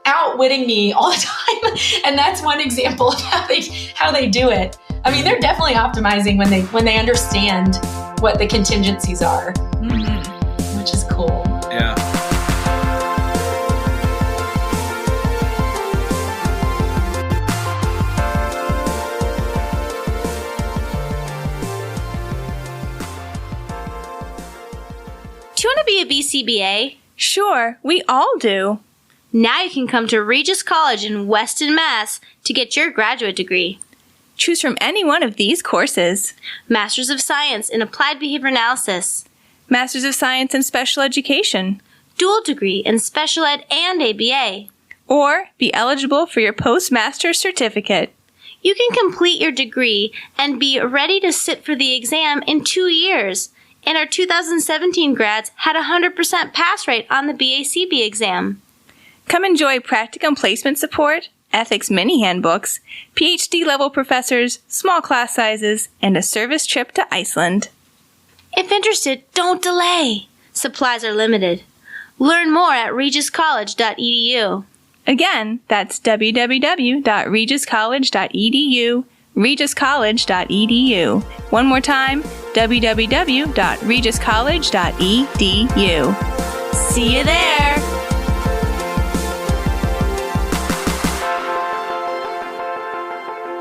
outwitting me all the time. And that's one example of how they do it. I mean, they're definitely optimizing when they understand what the contingencies are, which is cool. Yeah. Do you want to be a BCBA? Sure, we all do. Now you can come to Regis College in Weston, Mass. to get your graduate degree. Choose from any one of these courses. Masters of Science in Applied Behavior Analysis. Masters of Science in Special Education. Dual degree in Special Ed and ABA. Or be eligible for your postmaster's certificate. You can complete your degree and be ready to sit for the exam in 2 years. And our 2017 grads had a 100% pass rate on the BACB exam. Come enjoy practicum placement support, ethics mini handbooks, PhD level professors, small class sizes, and a service trip to Iceland. If interested, don't delay. Supplies are limited. Learn more at regiscollege.edu. Again, that's www.regiscollege.edu, regiscollege.edu. One more time, www.regiscollege.edu. See you there!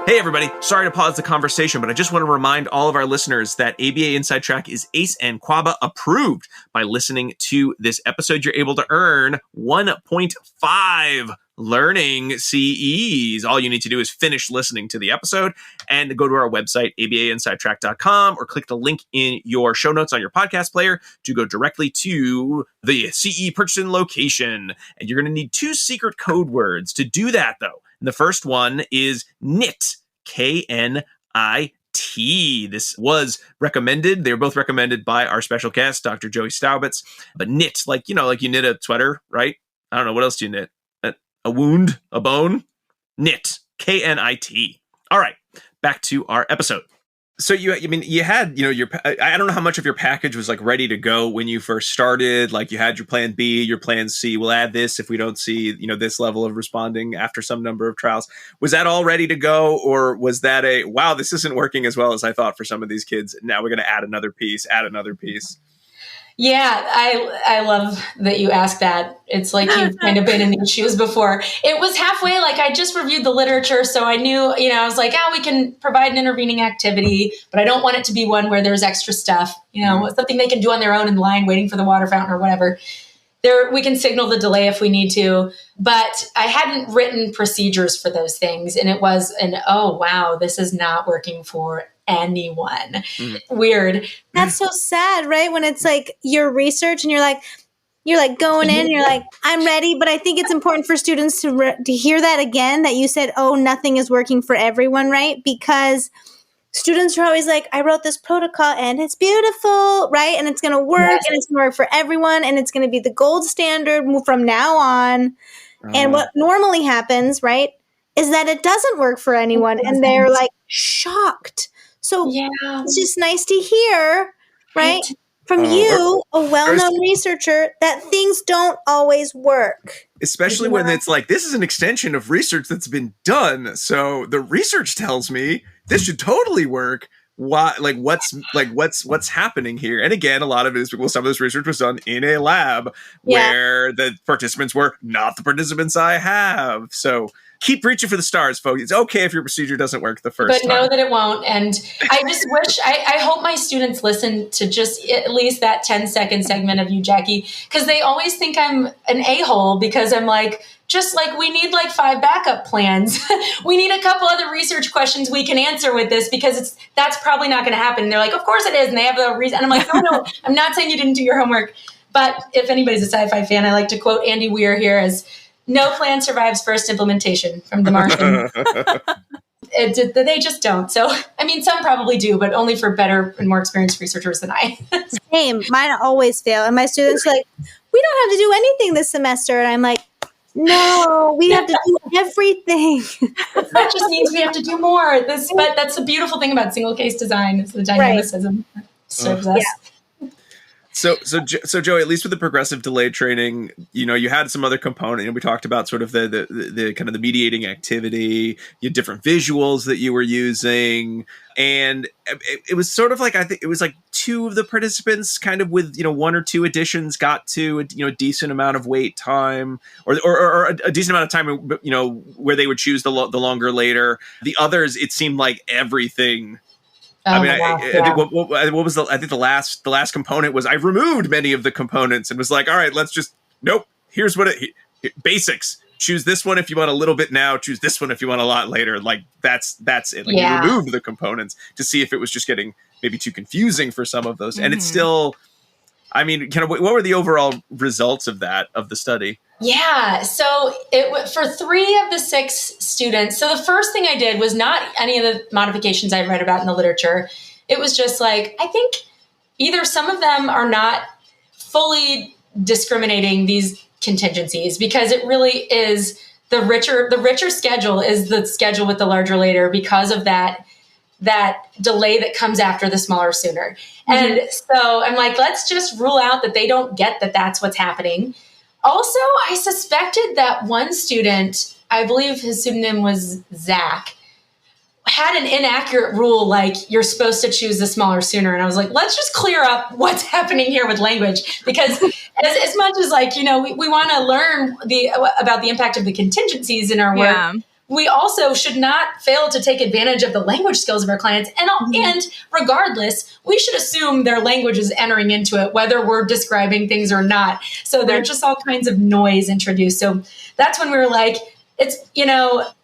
Hey everybody, sorry to pause the conversation, but I just want to remind all of our listeners that ABA Inside Track is ACE and QABA approved. By listening to this episode, you're able to earn 1.5 learning CEs. All you need to do is finish listening to the episode and go to our website, abainsidetrack.com, or click the link in your show notes on your podcast player to go directly to the CE purchasing location. And you're going to need 2 secret code words to do that, though. And the first one is KNIT, K-N-I-T. This was recommended. They were both recommended by our special guest, Dr. Joey Staubitz. But knit, like you knit a sweater, right? I don't know. What else do you knit? A wound? A bone? Knit, K-N-I-T. All right, back to our episode. So you had, your, I don't know how much of your package was like ready to go when you first started. Like you had your plan B, your plan C. We'll add this if we don't see, this level of responding after some number of trials. Was that all ready to go? Or was that wow, this isn't working as well as I thought for some of these kids. Now we're going to add another piece. Yeah, I love that you asked that. It's like you've kind of been in these shoes before. It was halfway, like I just reviewed the literature, so I knew, I was like, we can provide an intervening activity, but I don't want it to be one where there's extra stuff, something they can do on their own in line waiting for the water fountain or whatever. We can signal the delay if we need to, but I hadn't written procedures for those things, and it was oh, wow, this is not working for anyone. Weird. That's so sad, right? When it's like your research and you're like going in and you're like, I'm ready. But I think it's important for students to hear that again, that you said, oh, nothing is working for everyone, right? Because students are always like, I wrote this protocol and it's beautiful, right? And it's going to work and it's going to work for everyone and it's going to be the gold standard from now on. And what normally happens, right, is that it doesn't work for anyone and they're like shocked. So it's just nice to hear, right? From you, a well-known researcher, that things don't always work. Especially when it's like, this is an extension of research that's been done. So the research tells me this should totally work. Why? What's happening here? And again, a lot of it is because some of this research was done in a lab where the participants were not the participants I have. So keep reaching for the stars, folks. It's okay if your procedure doesn't work the first time. But know that it won't. And I just wish, I hope my students listen to just at least that 10-second segment of you, Jackie, because they always think I'm an a-hole because I'm like, just like we need like 5 backup plans. We need a couple other research questions we can answer with this because that's probably not going to happen. And they're like, of course it is. And they have the reason. And I'm like, no, I'm not saying you didn't do your homework. But if anybody's a sci-fi fan, I like to quote Andy Weir here as, no plan survives first implementation from The Martian. They just don't. So, I mean, some probably do, but only for better and more experienced researchers than I. Same. Mine always fail. And my students are like, we don't have to do anything this semester. And I'm like, no, we have to do everything. That just means we have to do more. But that's the beautiful thing about single case design is the dynamicism that serves us. Yeah. So Joey, at least with the progressive delayed training, you had some other component. We talked about sort of the kind of the mediating activity, you had different visuals that you were using, and it was sort of like, I think it was like 2 of the participants kind of with 1 or 2 additions got to a decent amount of wait time or a decent amount of time where they would choose the longer later. The others, it seemed like everything. Oh, I think what was I think the last component was I removed many of the components and was like, all right, let's just here's what basics. Choose this one if you want a little bit now. Choose this one if you want a lot later. Like that's it. Like you removed the components to see if it was just getting maybe too confusing for some of those. And it's still, I mean, kind of what were the overall results of the study? Yeah. So for 3 of the 6 students. So the first thing I did was not any of the modifications I read about in the literature. It was just like, I think either some of them are not fully discriminating these contingencies because it really is the richer schedule is the schedule with the larger later because of that delay that comes after the smaller sooner. Mm-hmm. And so I'm like, let's just rule out that they don't get that that's what's happening. Also, I suspected that one student, I believe his pseudonym was Zach, had an inaccurate rule like you're supposed to choose the smaller sooner. And I was like, let's just clear up what's happening here with language. Because as much as we want to learn about the impact of the contingencies in our work, we also should not fail to take advantage of the language skills of our clients. And regardless, we should assume their language is entering into it, whether we're describing things or not. So there's just all kinds of noise introduced. So that's when we were like,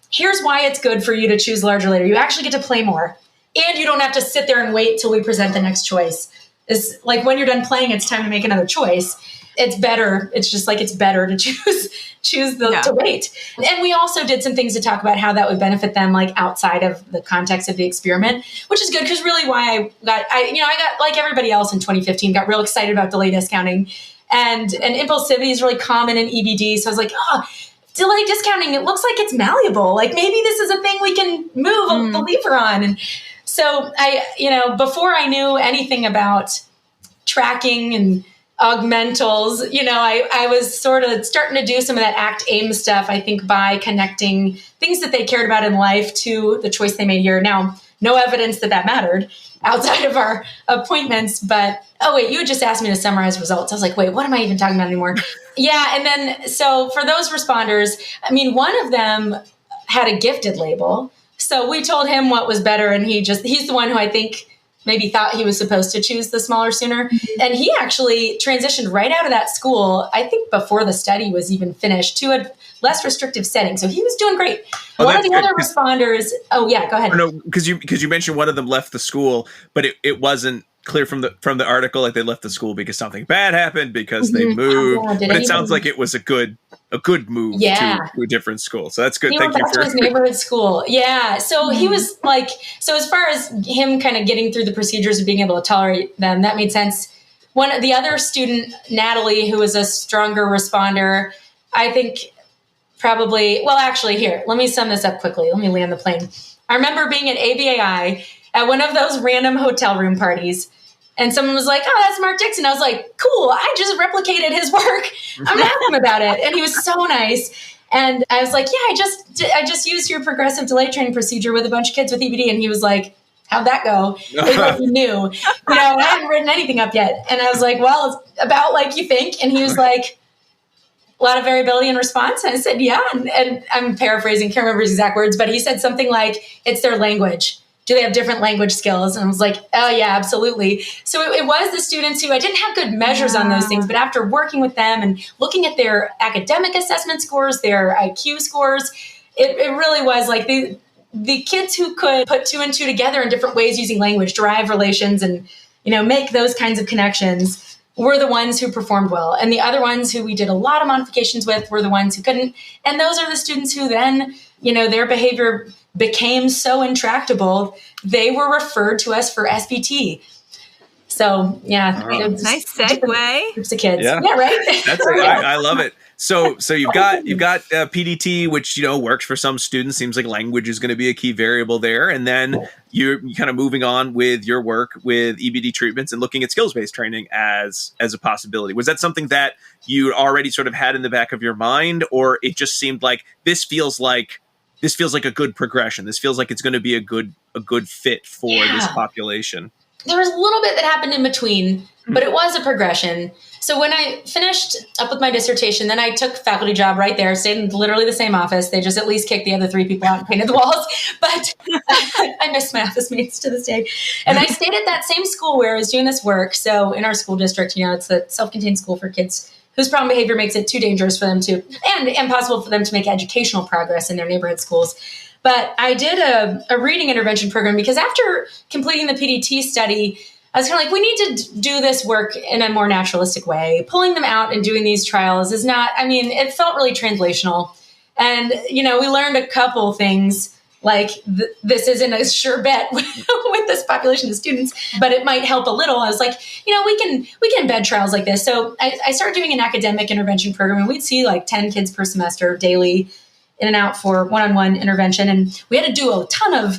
here's why it's good for you to choose larger later. You actually get to play more. And you don't have to sit there and wait till we present the next choice. It's like when you're done playing, it's time to make another choice. It's better. It's just like it's better to choose to wait. And we also did some things to talk about how that would benefit them, like outside of the context of the experiment, which is good because really why I got like everybody else in 2015, got real excited about delay discounting, and impulsivity is really common in EBD. So I was like, delay discounting, it looks like it's malleable. Like maybe this is a thing we can move the lever on. And so before I knew anything about tracking and augmentals, I was sort of starting to do some of that ACT AIM stuff, I think, by connecting things that they cared about in life to the choice they made here. Now, no evidence that mattered outside of our appointments, but, you had just asked me to summarize results. I was like, wait, what am I even talking about anymore? Yeah, and then, so for those responders, I mean, one of them had a gifted label, so we told him what was better, and he's the one who I think maybe thought he was supposed to choose the smaller sooner. Mm-hmm. And he actually transitioned right out of that school, I think before the study was even finished, to a less restrictive setting. So he was doing great. One of the other responders, go ahead. No, because you mentioned one of them left the school, but it wasn't clear from the article like they left the school because something bad happened because they moved. But it sounds like it was a good move to a different school. So that's good. He Thank went you back to his neighborhood school. Yeah. So he was like, so as far as him kind of getting through the procedures of being able to tolerate them, that made sense. The other student, Natalie, who was a stronger responder, I think probably, here, let me sum this up quickly. Let me land the plane. I remember being at ABAI at one of those random hotel room parties. And someone was like, oh, that's Mark Dixon. I was like, cool, I just replicated his work. I'm gonna ask him about it. And he was so nice. And I was like, yeah, I just used your progressive delay training procedure with a bunch of kids with EBD. And he was like, how'd that go? It was like he knew. I hadn't written anything up yet. And I was like, well, it's about like you think. And he was like, a lot of variability in response. And I said, yeah. And I'm paraphrasing, can't remember his exact words, but he said something like, it's their language. Do they have different language skills? And I was like, oh yeah, absolutely. So it was the students who I didn't have good measures on those things, but after working with them and looking at their academic assessment scores, their IQ scores, it really was like the kids who could put 2 and 2 together in different ways using language, derive relations, and make those kinds of connections were the ones who performed well. And the other ones who we did a lot of modifications with were the ones who couldn't. And those are the students who then, their behavior became so intractable, they were referred to us for SBT. So yeah, nice segue. Groups of kids, yeah right. I love it. So you've got PDT, which works for some students. Seems like language is going to be a key variable there, and then you're kind of moving on with your work with EBD treatments and looking at skills-based training as a possibility. Was that something that you already sort of had in the back of your mind, or it just seemed like this feels like a good progression? This feels like it's going to be a good fit for this population. There was a little bit that happened in between, but it was a progression. So when I finished up with my dissertation, then I took a faculty job right there, stayed in literally the same office. They just at least kicked the other 3 people out and painted the walls. But I miss my office mates to this day. And I stayed at that same school where I was doing this work. So in our school district, it's a self-contained school for kids whose problem behavior makes it too dangerous for them to, and impossible for them to make educational progress in their neighborhood schools. But I did a reading intervention program because after completing the PDT study, I was kind of like, we need to do this work in a more naturalistic way. Pulling them out and doing these trials is not, it felt really translational. And, we learned a couple things like this isn't a sure bet with this population of students, but it might help a little. I was like, we can embed trials like this. So I started doing an academic intervention program, and we'd see like 10 kids per semester daily in and out for one-on-one intervention. And we had to do a ton of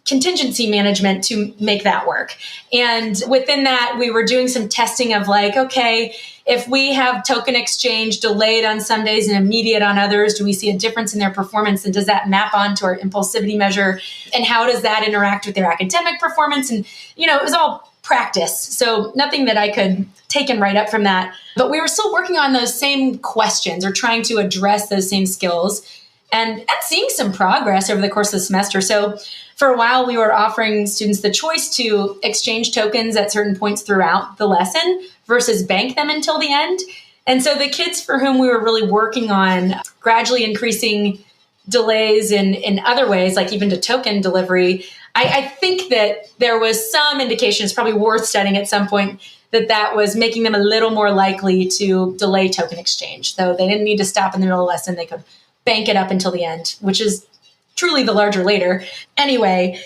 contingency management to make that work. And within that, we were doing some testing of like, okay, if we have token exchange delayed on some days and immediate on others, do we see a difference in their performance? And does that map onto our impulsivity measure? And how does that interact with their academic performance? And, it was all practice. So nothing that I could take and write up from that. But we were still working on those same questions or trying to address those same skills and seeing some progress over the course of the semester. So for a while, we were offering students the choice to exchange tokens at certain points throughout the lesson versus bank them until the end. And so the kids for whom we were really working on gradually increasing delays in other ways, like even to token delivery, I think that there was some indication, it's probably worth studying at some point, that was making them a little more likely to delay token exchange. So they didn't need to stop in the middle of the lesson. They could bank it up until the end, which is truly the larger later. Anyway,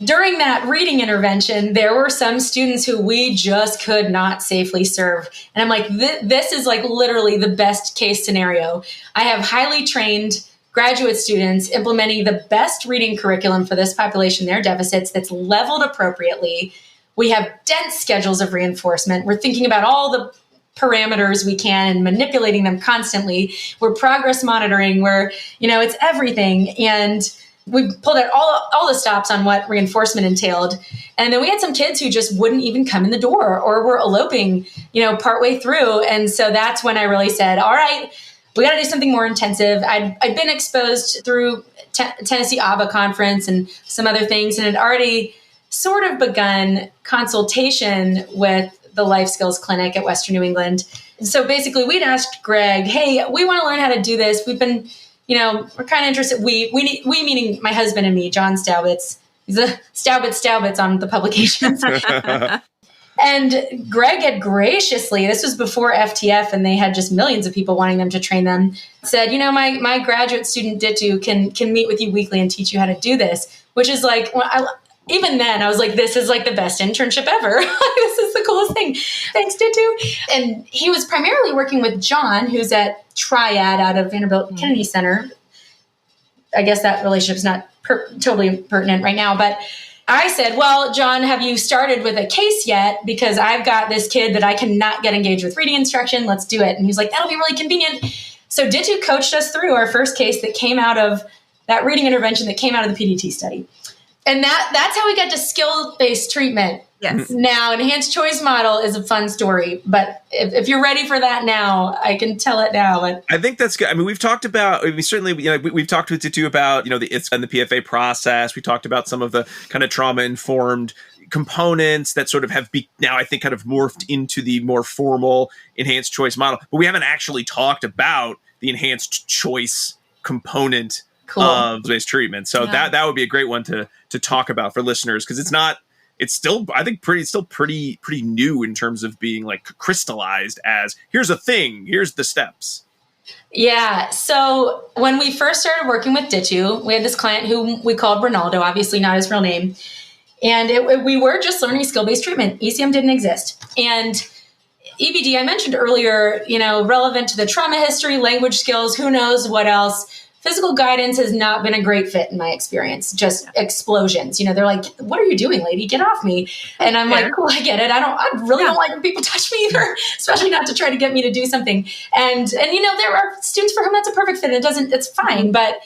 during that reading intervention, there were some students who we just could not safely serve. And I'm like, this is like literally the best case scenario. I have highly trained graduate students implementing the best reading curriculum for this population, their deficits, that's leveled appropriately. We have dense schedules of reinforcement. We're thinking about all the parameters we can and manipulating them constantly. We're progress monitoring. It's everything. And we pulled out all the stops on what reinforcement entailed. And then we had some kids who just wouldn't even come in the door or were eloping, partway through. And so that's when I really said, all right, we got to do something more intensive. I'd been exposed through Tennessee ABA conference and some other things, and had already sort of begun consultation with the Life Skills Clinic at Western New England. And so basically we'd asked Greg, hey, we want to learn how to do this. We've been, we're kind of interested. We meaning my husband and me, John Staubitz. He's a Staubitz on the publications. And Greg had graciously, this was before FTF and they had just millions of people wanting them to train them, said, my graduate student Ditu can meet with you weekly and teach you how to do this, which is like, even then I was like, this is like the best internship ever. This is the coolest thing. Thanks, Ditu. And he was primarily working with John, who's at Triad out of Vanderbilt Kennedy Center. I guess that relationship is not totally pertinent right now, but I said, well, John, have you started with a case yet? Because I've got this kid that I cannot get engaged with reading instruction. Let's do it. And he's like, that'll be really convenient. So DITU coached us through our first case that came out of that reading intervention that came out of the PDT study. And that's how we got to skill-based treatment. Yes. Now, enhanced choice model is a fun story, but if you're ready for that now, I can tell it now. But I think that's good. I mean, we've talked about, certainly, we've talked with DITU about, the ITS and the PFA process. We talked about some of the kind of trauma-informed components that sort of have now, I think, kind of morphed into the more formal enhanced choice model. But we haven't actually talked about the enhanced choice component of based treatment. So that would be a great one to talk about for listeners, because it's still, I think, pretty new in terms of being like crystallized as here's a thing, here's the steps. Yeah. So when we first started working with DITU, we had this client who we called Ronaldo, obviously not his real name. And we were just learning skill-based treatment. ECM didn't exist. And EBD, I mentioned earlier, relevant to the trauma history, language skills, who knows what else. Physical guidance has not been a great fit in my experience, just explosions. They're like, what are you doing, lady? Get off me. And I'm like, cool, I get it. I really don't like when people touch me either, especially not to try to get me to do something. And there are students for whom that's a perfect fit. It's fine. But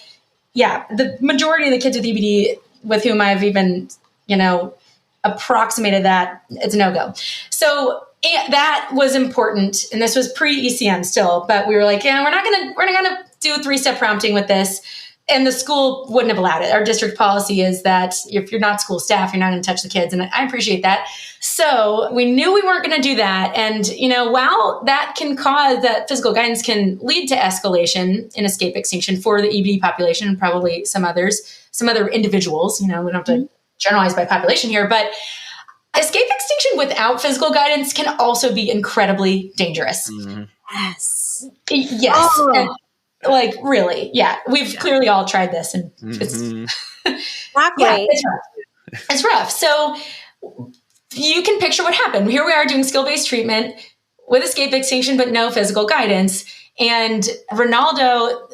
yeah, the majority of the kids with EBD with whom I've even, approximated that, it's a no-go. So that was important. And this was pre-ECM still, but we were like, we're not gonna do a 3-step prompting with this. And the school wouldn't have allowed it. Our district policy is that if you're not school staff, you're not going to touch the kids. And I appreciate that. So we knew we weren't going to do that. And, while that can cause that physical guidance can lead to escalation in escape extinction for the EBD population and probably some other individuals, we don't have to generalize by population here, but escape extinction without physical guidance can also be incredibly dangerous. Mm-hmm. Yes. Yes. Oh. And, really. Yeah. We've clearly all tried this, and it's Not great. It's rough. So you can picture what happened. Here we are doing skill-based treatment with escape extinction, but no physical guidance. And Ronaldo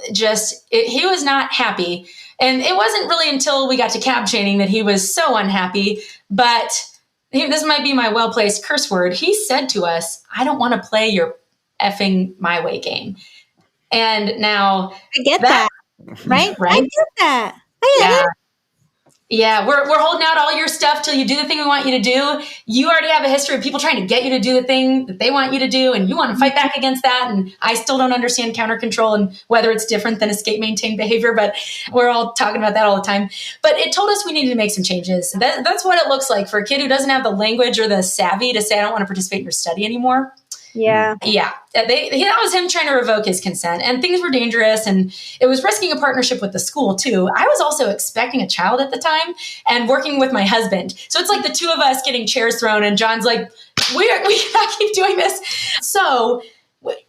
he was not happy. And it wasn't really until we got to cab chaining that he was so unhappy. But this might be my well-placed curse word. He said to us, I don't want to play your effing my way game. And now I get that. Right? I get that. Yeah, we're holding out all your stuff till you do the thing we want you to do. You already have a history of people trying to get you to do the thing that they want you to do, and you want to fight back against that. And I still don't understand counter control and whether it's different than escape maintained behavior, but we're all talking about that all the time. But it told us we needed to make some changes. That's what it looks like for a kid who doesn't have the language or the savvy to say, I don't want to participate in your study anymore. Yeah. Yeah. That was him trying to revoke his consent, and things were dangerous, and it was risking a partnership with the school too. I was also expecting a child at the time and working with my husband. So it's like the two of us getting chairs thrown, and John's like, we cannot keep doing this. So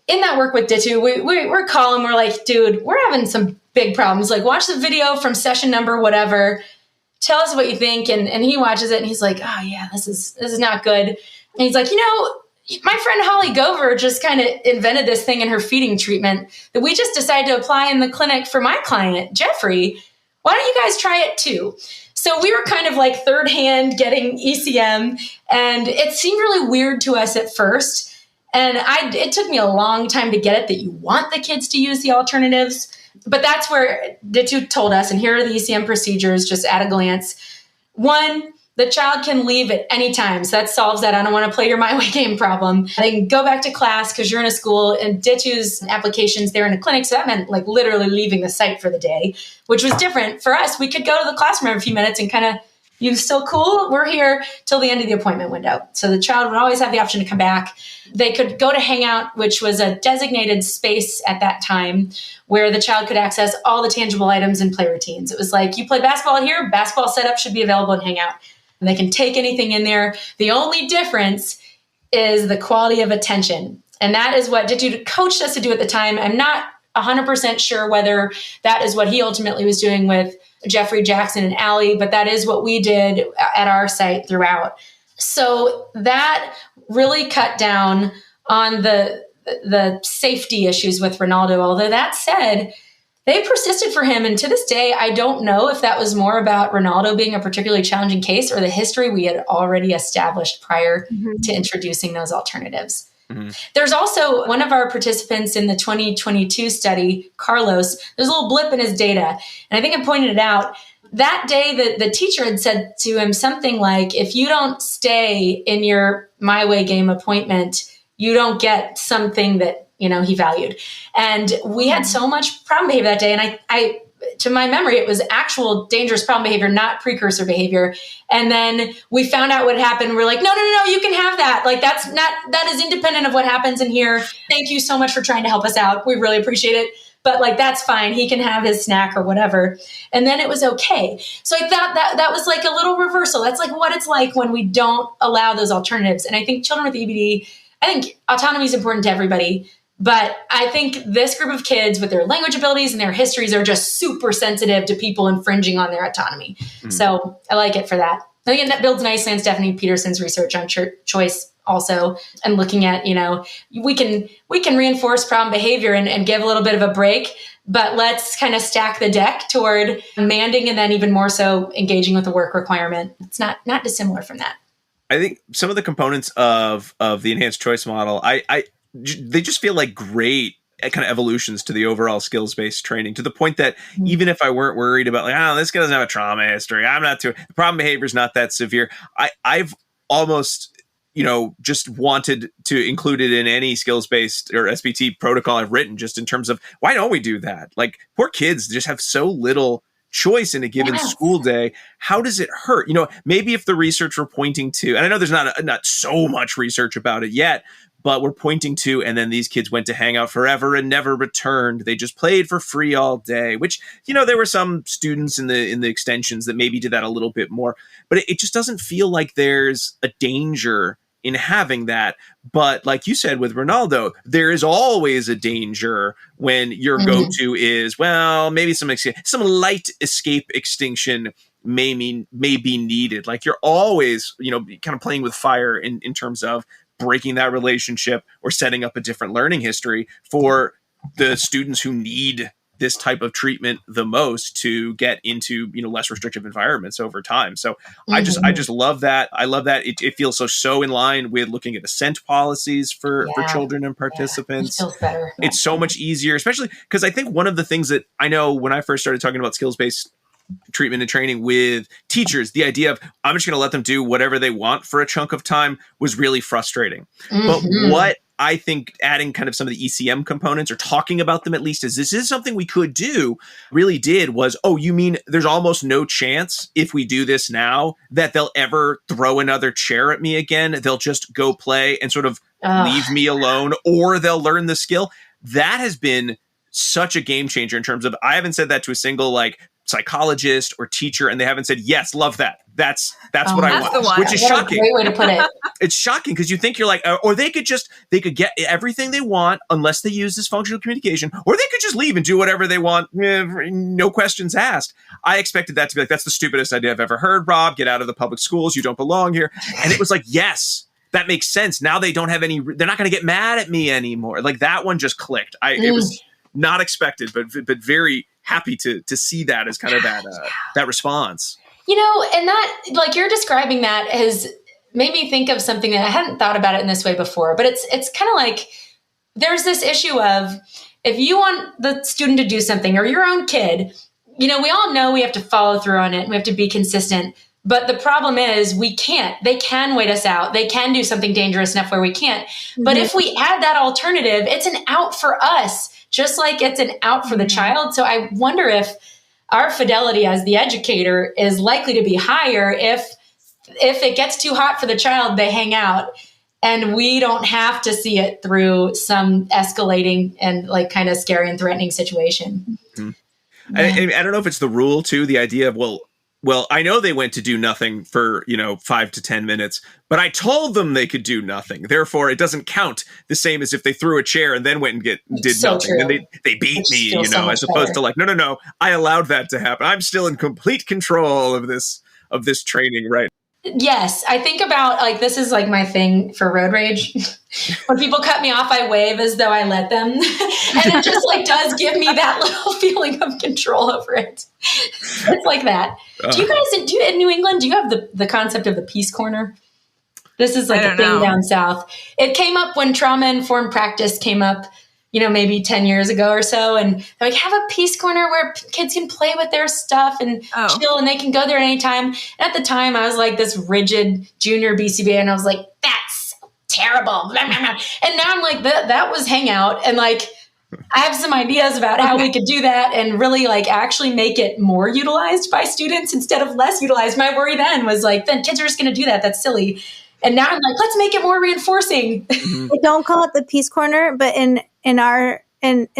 in that work with DITU, we're calling, we're like, dude, we're having some big problems. Like, watch the video from session number, whatever. Tell us what you think. And he watches it and he's like, oh yeah, this is not good. And he's like, my friend Holly Gover just kind of invented this thing in her feeding treatment that we just decided to apply in the clinic for my client, Jeffrey. Why don't you guys try it too? So we were kind of like third hand getting ECM, and it seemed really weird to us at first. And it took me a long time to get it that you want the kids to use the alternatives. But that's where DITU told us, and here are the ECM procedures just at a glance. 1, the child can leave at any time. So that solves that I don't want to play your my way game problem. They can go back to class because you're in a school, and DITU's applications, they're in a clinic. So that meant like literally leaving the site for the day, which was different for us. We could go to the classroom every few minutes and kind of, you still cool? We're here till the end of the appointment window. So the child would always have the option to come back. They could go to Hangout, which was a designated space at that time where the child could access all the tangible items and play routines. It was like, you play basketball here, basketball setup should be available in Hangout. And they can take anything in there. The only difference is the quality of attention. And that is what DITU coached us to do at the time. I'm not 100% sure whether that is what he ultimately was doing with Jeffrey, Jackson, and Allie, but that is what we did at our site throughout. So that really cut down on the safety issues with Ronaldo. Although that said, they persisted for him. And to this day, I don't know if that was more about Ronaldo being a particularly challenging case or the history we had already established prior to introducing those alternatives. There's also one of our participants in the 2022 study, Carlos, there's a little blip in his data. And I think I pointed it out. That day, the teacher had said to him something like, if you don't stay in your My Way game appointment, you don't get something that, he valued. And we had so much problem behavior that day. And I to my memory, it was actual dangerous problem behavior, not precursor behavior. And then we found out what happened. We're like, no, you can have that. Like, that is independent of what happens in here. Thank you so much for trying to help us out. We really appreciate it. But like, that's fine. He can have his snack or whatever. And then it was okay. So I thought that was like a little reversal. That's like what it's like when we don't allow those alternatives. And I think children with EBD, I think autonomy is important to everybody. But I think this group of kids with their language abilities and their histories are just super sensitive to people infringing on their autonomy. So I like it for that. Again, that builds nicely on Stephanie Peterson's research on choice also, and looking at, we can reinforce problem behavior and give a little bit of a break, but let's kind of stack the deck toward demanding and then even more so engaging with the work requirement. It's not dissimilar from that. I think some of the components of the enhanced choice model, they just feel like great kind of evolutions to the overall skills-based training, to the point that even if I weren't worried about like, this guy doesn't have a trauma history, I'm not the problem behavior is not that severe, I've almost, just wanted to include it in any skills-based or SBT protocol I've written, just in terms of why don't we do that? Like, poor kids just have so little choice in a given school day. How does it hurt? Maybe if the research we're pointing to, and I know there's not so much research about it yet, but we're pointing to, and then these kids went to hang out forever and never returned. They just played for free all day, which, there were some students in the extensions that maybe did that a little bit more, but it just doesn't feel like there's a danger in having that. But like you said with Ronaldo, there is always a danger when your go-to is, maybe some light escape extinction may be needed. Like, you're always, kind of playing with fire in terms of breaking that relationship or setting up a different learning history for the students who need this type of treatment the most to get into, less restrictive environments over time. So I just love that. I love that. It feels so in line with looking at assent policies for children and participants. It feels better. It's so much easier, especially because I think one of the things that I know when I first started talking about skills-based treatment and training with teachers, the idea of I'm just going to let them do whatever they want for a chunk of time was really frustrating. But what I think adding kind of some of the ECM components, or talking about them at least, as this is something we could do, really did was, you mean there's almost no chance if we do this now that they'll ever throw another chair at me again? They'll just go play and sort of leave me alone, or they'll learn the skill. That has been such a game changer in terms of, I haven't said that to a single psychologist or teacher, and they haven't said, yes, love that. That's what I want, which is shocking. Great way to put it. It's shocking because you think you're like, or they could get everything they want unless they use this functional communication, or they could just leave and do whatever they want, no questions asked. I expected that to be like, that's the stupidest idea I've ever heard, Rob. Get out of the public schools. You don't belong here. And it was like, yes, that makes sense. Now they don't have they're not going to get mad at me anymore. Like, that one just clicked. It was not expected, but very happy to see that as kind of that response. And that, like, you're describing that has made me think of something that I hadn't thought about it in this way before, but it's kind of like there's this issue of, if you want the student to do something, or your own kid, we all know we have to follow through on it. We have to be consistent. But the problem is we can't. They can wait us out. They can do something dangerous enough where we can't. But if we add that alternative, it's an out for us, just like it's an out for the child. So I wonder if our fidelity as the educator is likely to be higher if it gets too hot for the child, they hang out, and we don't have to see it through some escalating and like kind of scary and threatening situation. I don't know if it's the rule too, the idea of, well, I know they went to do nothing for, 5 to 10 minutes, but I told them they could do nothing. Therefore, it doesn't count the same as if they threw a chair and then went and did so nothing. True. And they beat me, as opposed to like, no, I allowed that to happen. I'm still in complete control of this training, right? Yes, I think about like this is like my thing for road rage. When people cut me off, I wave as though I let them, and it just like does give me that little feeling of control over it. It's like that. Do you guys in New England? Do you have the concept of the Peace Corner? This is like a thing down south. It came up when trauma informed practice came up, maybe 10 years ago or so. And they're like, have a Peace Corner where kids can play with their stuff and chill, and they can go there anytime. And at the time, I was like this rigid junior BCBA, and I was like, that's terrible. And now I'm like, that was hangout. And like, I have some ideas about how we could do that and really like actually make it more utilized by students instead of less utilized. My worry then was like, then kids are just going to do that. That's silly. And now I'm like, let's make it more reinforcing. I don't call it the Peace Corner, but in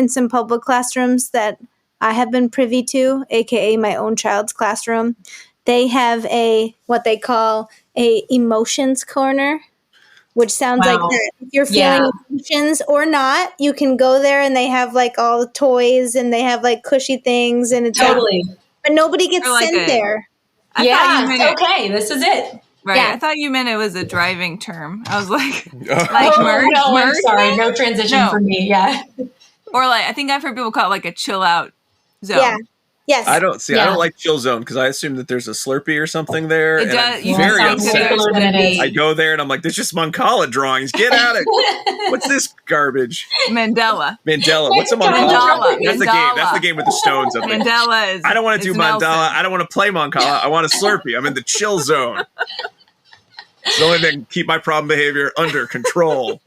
some public classrooms that I have been privy to, aka my own child's classroom, they have what they call a emotions corner, which sounds like that if you're feeling emotions or not, you can go there, and they have like all the toys, and they have like cushy things, and it's totally. But nobody gets sent there. Okay, this is it. Right. Yeah. I thought you meant it was a driving term. I was like, merge. No, I'm sorry. No transition for me. Yeah. Or like, I think I've heard people call it like a chill out zone. Yeah. Yes. I don't like chill zone because I assume that there's a Slurpee or something there. It does. I'm very upset. I go there and I'm like, there's just Moncala drawings. Get out of it. What's this garbage? Mandela. What's a Moncala? That's the game. That's the game with the stones. Mandela is. I don't want to do Mandela. I don't want to play Moncala. I want a Slurpee. I'm in the chill zone. It's the only thing that can keep my problem behavior under control.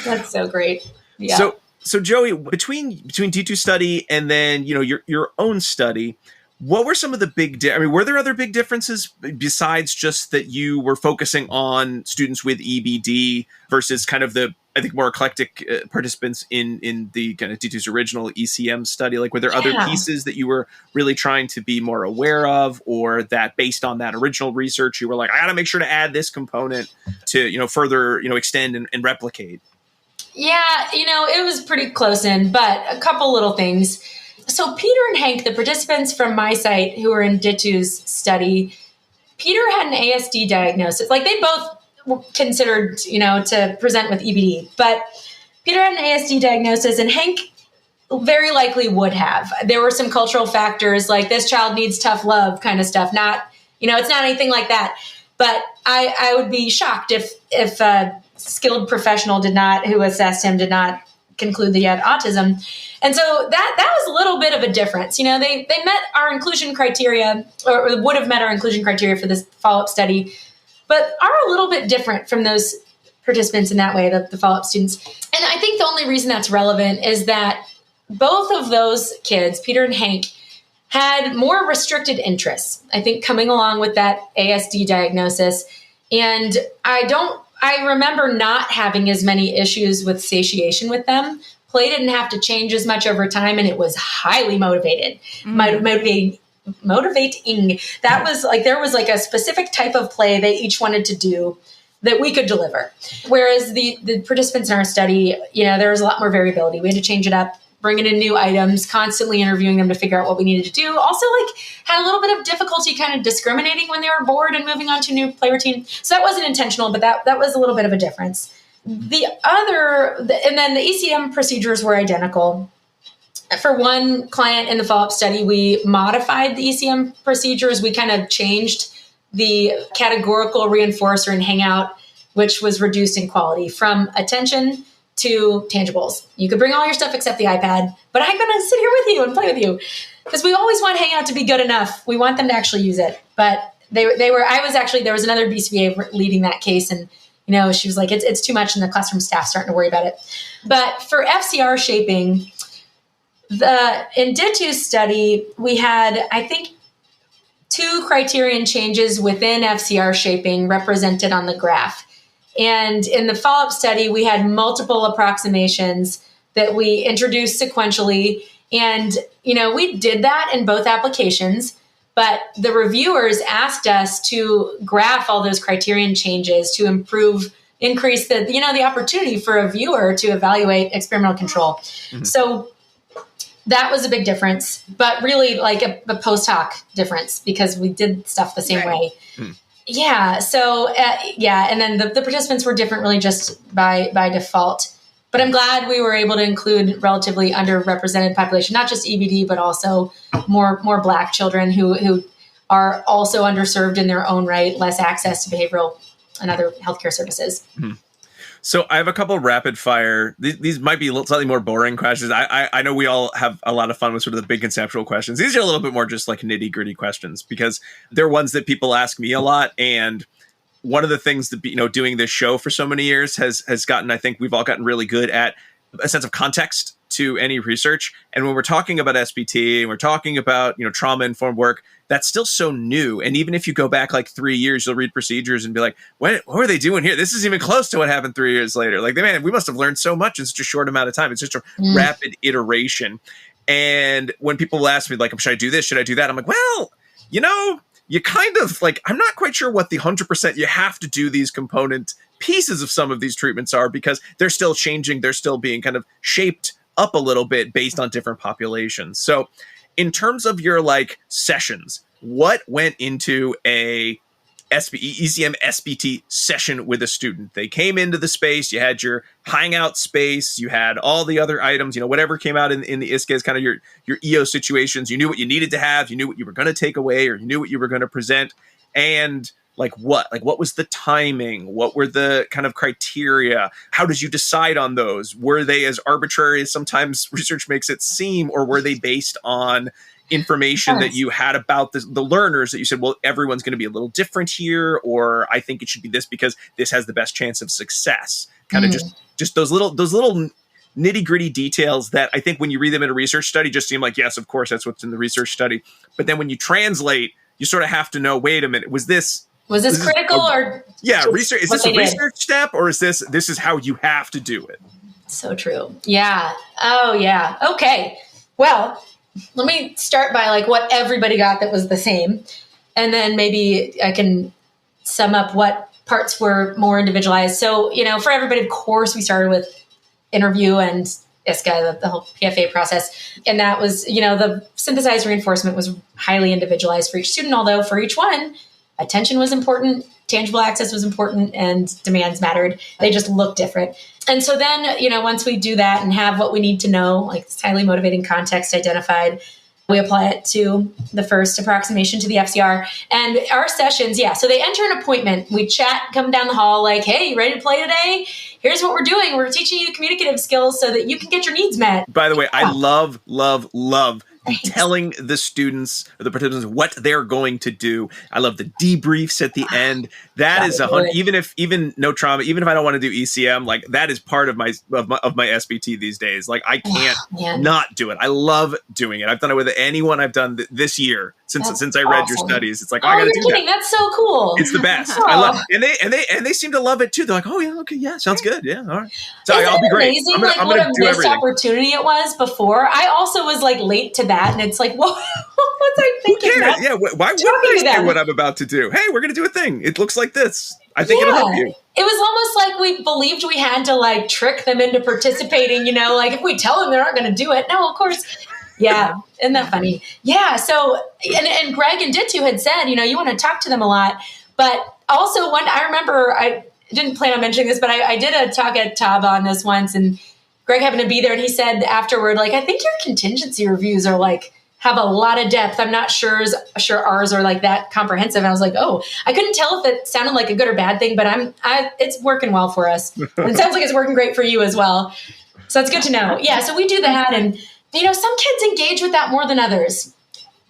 That's so great. Yeah. So Joey, between D2 study and then your own study, what were some of the big? Were there other big differences besides just that you were focusing on students with EBD versus kind of the more eclectic participants in the kind of D2's original ECM study? Like, were there other pieces that you were really trying to be more aware of, or that based on that original research, you were like, I got to make sure to add this component to further extend and replicate? Yeah, it was pretty close in, but a couple little things. So Peter and Hank, the participants from my site who were in D2's study, Peter had an ASD diagnosis. Like, they both were considered, to present with EBD, but Peter had an ASD diagnosis, and Hank very likely would have. There were some cultural factors, like this child needs tough love kind of stuff. Not, it's not anything like that. But I would be shocked if a skilled professional who assessed him did not conclude that he had autism. And so that was a little bit of a difference. They met our inclusion criteria, or would have met our inclusion criteria for this follow-up study, but are a little bit different from those participants in that way, the follow-up students. And I think the only reason that's relevant is that both of those kids, Peter and Hank, had more restricted interests, I think, coming along with that ASD diagnosis. And I remember not having as many issues with satiation with them. Play didn't have to change as much over time, and it was highly motivating. That was like, there was like a specific type of play they each wanted to do that we could deliver. Whereas the participants in our study, there was a lot more variability. We had to change it up, bringing in new items, constantly interviewing them to figure out what we needed to do. Also, had a little bit of difficulty kind of discriminating when they were bored and moving on to a new play routine. So that wasn't intentional, but that was a little bit of a difference. And then the ECM procedures were identical. For one client in the follow-up study, we modified the ECM procedures. We kind of changed the categorical reinforcer and hangout, which was reduced in quality from attention to tangibles. You could bring all your stuff except the iPad, but I'm going to sit here with you and play with you, because we always want Hangout to be good enough. We want them to actually use it. But there was another BCBA leading that case, and she was like, it's too much, and the classroom staff starting to worry about it. But for FCR shaping, in D2's study, we had, I think, 2 criterion changes within FCR shaping represented on the graph. And in the follow-up study, we had multiple approximations that we introduced sequentially. And, we did that in both applications, but the reviewers asked us to graph all those criterion changes to increase the opportunity for a viewer to evaluate experimental control. Mm-hmm. So that was a big difference, but really like a post hoc difference because we did stuff the same way. Yeah. So, and then the participants were different really just by default. But I'm glad we were able to include relatively underrepresented population, not just EBD, but also more Black children who are also underserved in their own right, less access to behavioral and other healthcare services. So I have a couple rapid fire. These might be slightly more boring questions. I know we all have a lot of fun with sort of the big conceptual questions. These are a little bit more just like nitty gritty questions because they're ones that people ask me a lot. And one of the things that, doing this show for so many years has gotten, I think we've all gotten really good at a sense of context to any research. And when we're talking about SBT and we're talking about, trauma-informed work, that's still so new. And even if you go back like 3 years, you'll read procedures and be like, what are they doing here? This isn't even close to what happened 3 years later. Like, man, we must have learned so much in such a short amount of time. It's just a rapid iteration. And when people ask me, like, should I do this? Should I do that? I'm like, well, you kind of like, I'm not quite sure what the 100% you have to do these component pieces of some of these treatments are because they're still changing. They're still being kind of shaped up a little bit based on different populations. So in terms of your like sessions, what went into a ECM SBT session with a student? They came into the space, you had your hangout space, you had all the other items, whatever came out in the ISCA is kind of your EO situations. You knew what you needed to have, you knew what you were going to take away, or you knew what you were going to present. And what was the timing? What were the kind of criteria? How did you decide on those? Were they as arbitrary as sometimes research makes it seem, or were they based on information that you had about the learners that you said, well, everyone's going to be a little different here, or I think it should be this because this has the best chance of success? Kind of just those little nitty gritty details that I think when you read them in a research study just seem like, yes, of course, that's what's in the research study. But then when you translate, you sort of have to know, wait a minute, was this critical or research? Is this a research step, or is this is how you have to do it? So true. Yeah. Oh yeah. Okay. Well, let me start by like what everybody got that was the same. And then maybe I can sum up what parts were more individualized. So, for everybody, of course, we started with interview and ISCA, the whole PFA process. And that was, the synthesized reinforcement was highly individualized for each student, although for each one, attention was important, tangible access was important, and demands mattered. They just looked different. And so then, once we do that and have what we need to know, like this highly motivating context identified, we apply it to the first approximation to the FCR. And our sessions, so they enter an appointment. We chat, come down the hall like, hey, you ready to play today? Here's what we're doing. We're teaching you communicative skills so that you can get your needs met. By the way, I love telling the students or the participants what they're going to do. I love the debriefs at the end. That is even no trauma, even if I don't want to do ECM, like that is part of my SBT these days. Like I can't not do it. I love doing it. I've done it with anyone I've done this year since I read your studies. It's like, I got to do that. That's so cool. It's the best. I love it. And they seem to love it too. They're like, oh yeah, okay, yeah, sounds good. Yeah, all right. So I'll be great. Amazing, I'm gonna do everything. Opportunity it was before. I also was like late to that, and it's like, whoa, what's I thinking? Who cares? Yeah, why wouldn't I say what I'm about to do? Hey, we're gonna do a thing. It looks like this. I think it'll help you. It was almost like we believed we had to like trick them into participating. Like if we tell them they're not going to do it, no, of course. Yeah. Isn't that funny? Yeah. So, and Greg and Ditu had said, you want to talk to them a lot, but also I remember, I didn't plan on mentioning this, but I did a talk at Taba on this once, and Greg happened to be there, and he said afterward, like, I think your contingency reviews are like, have a lot of depth. I'm not sure ours are like that comprehensive. And I was like, oh, I couldn't tell if it sounded like a good or bad thing, but it's working well for us. And it sounds like it's working great for you as well. So it's good to know. Yeah. So we do that. And, some kids engage with that more than others,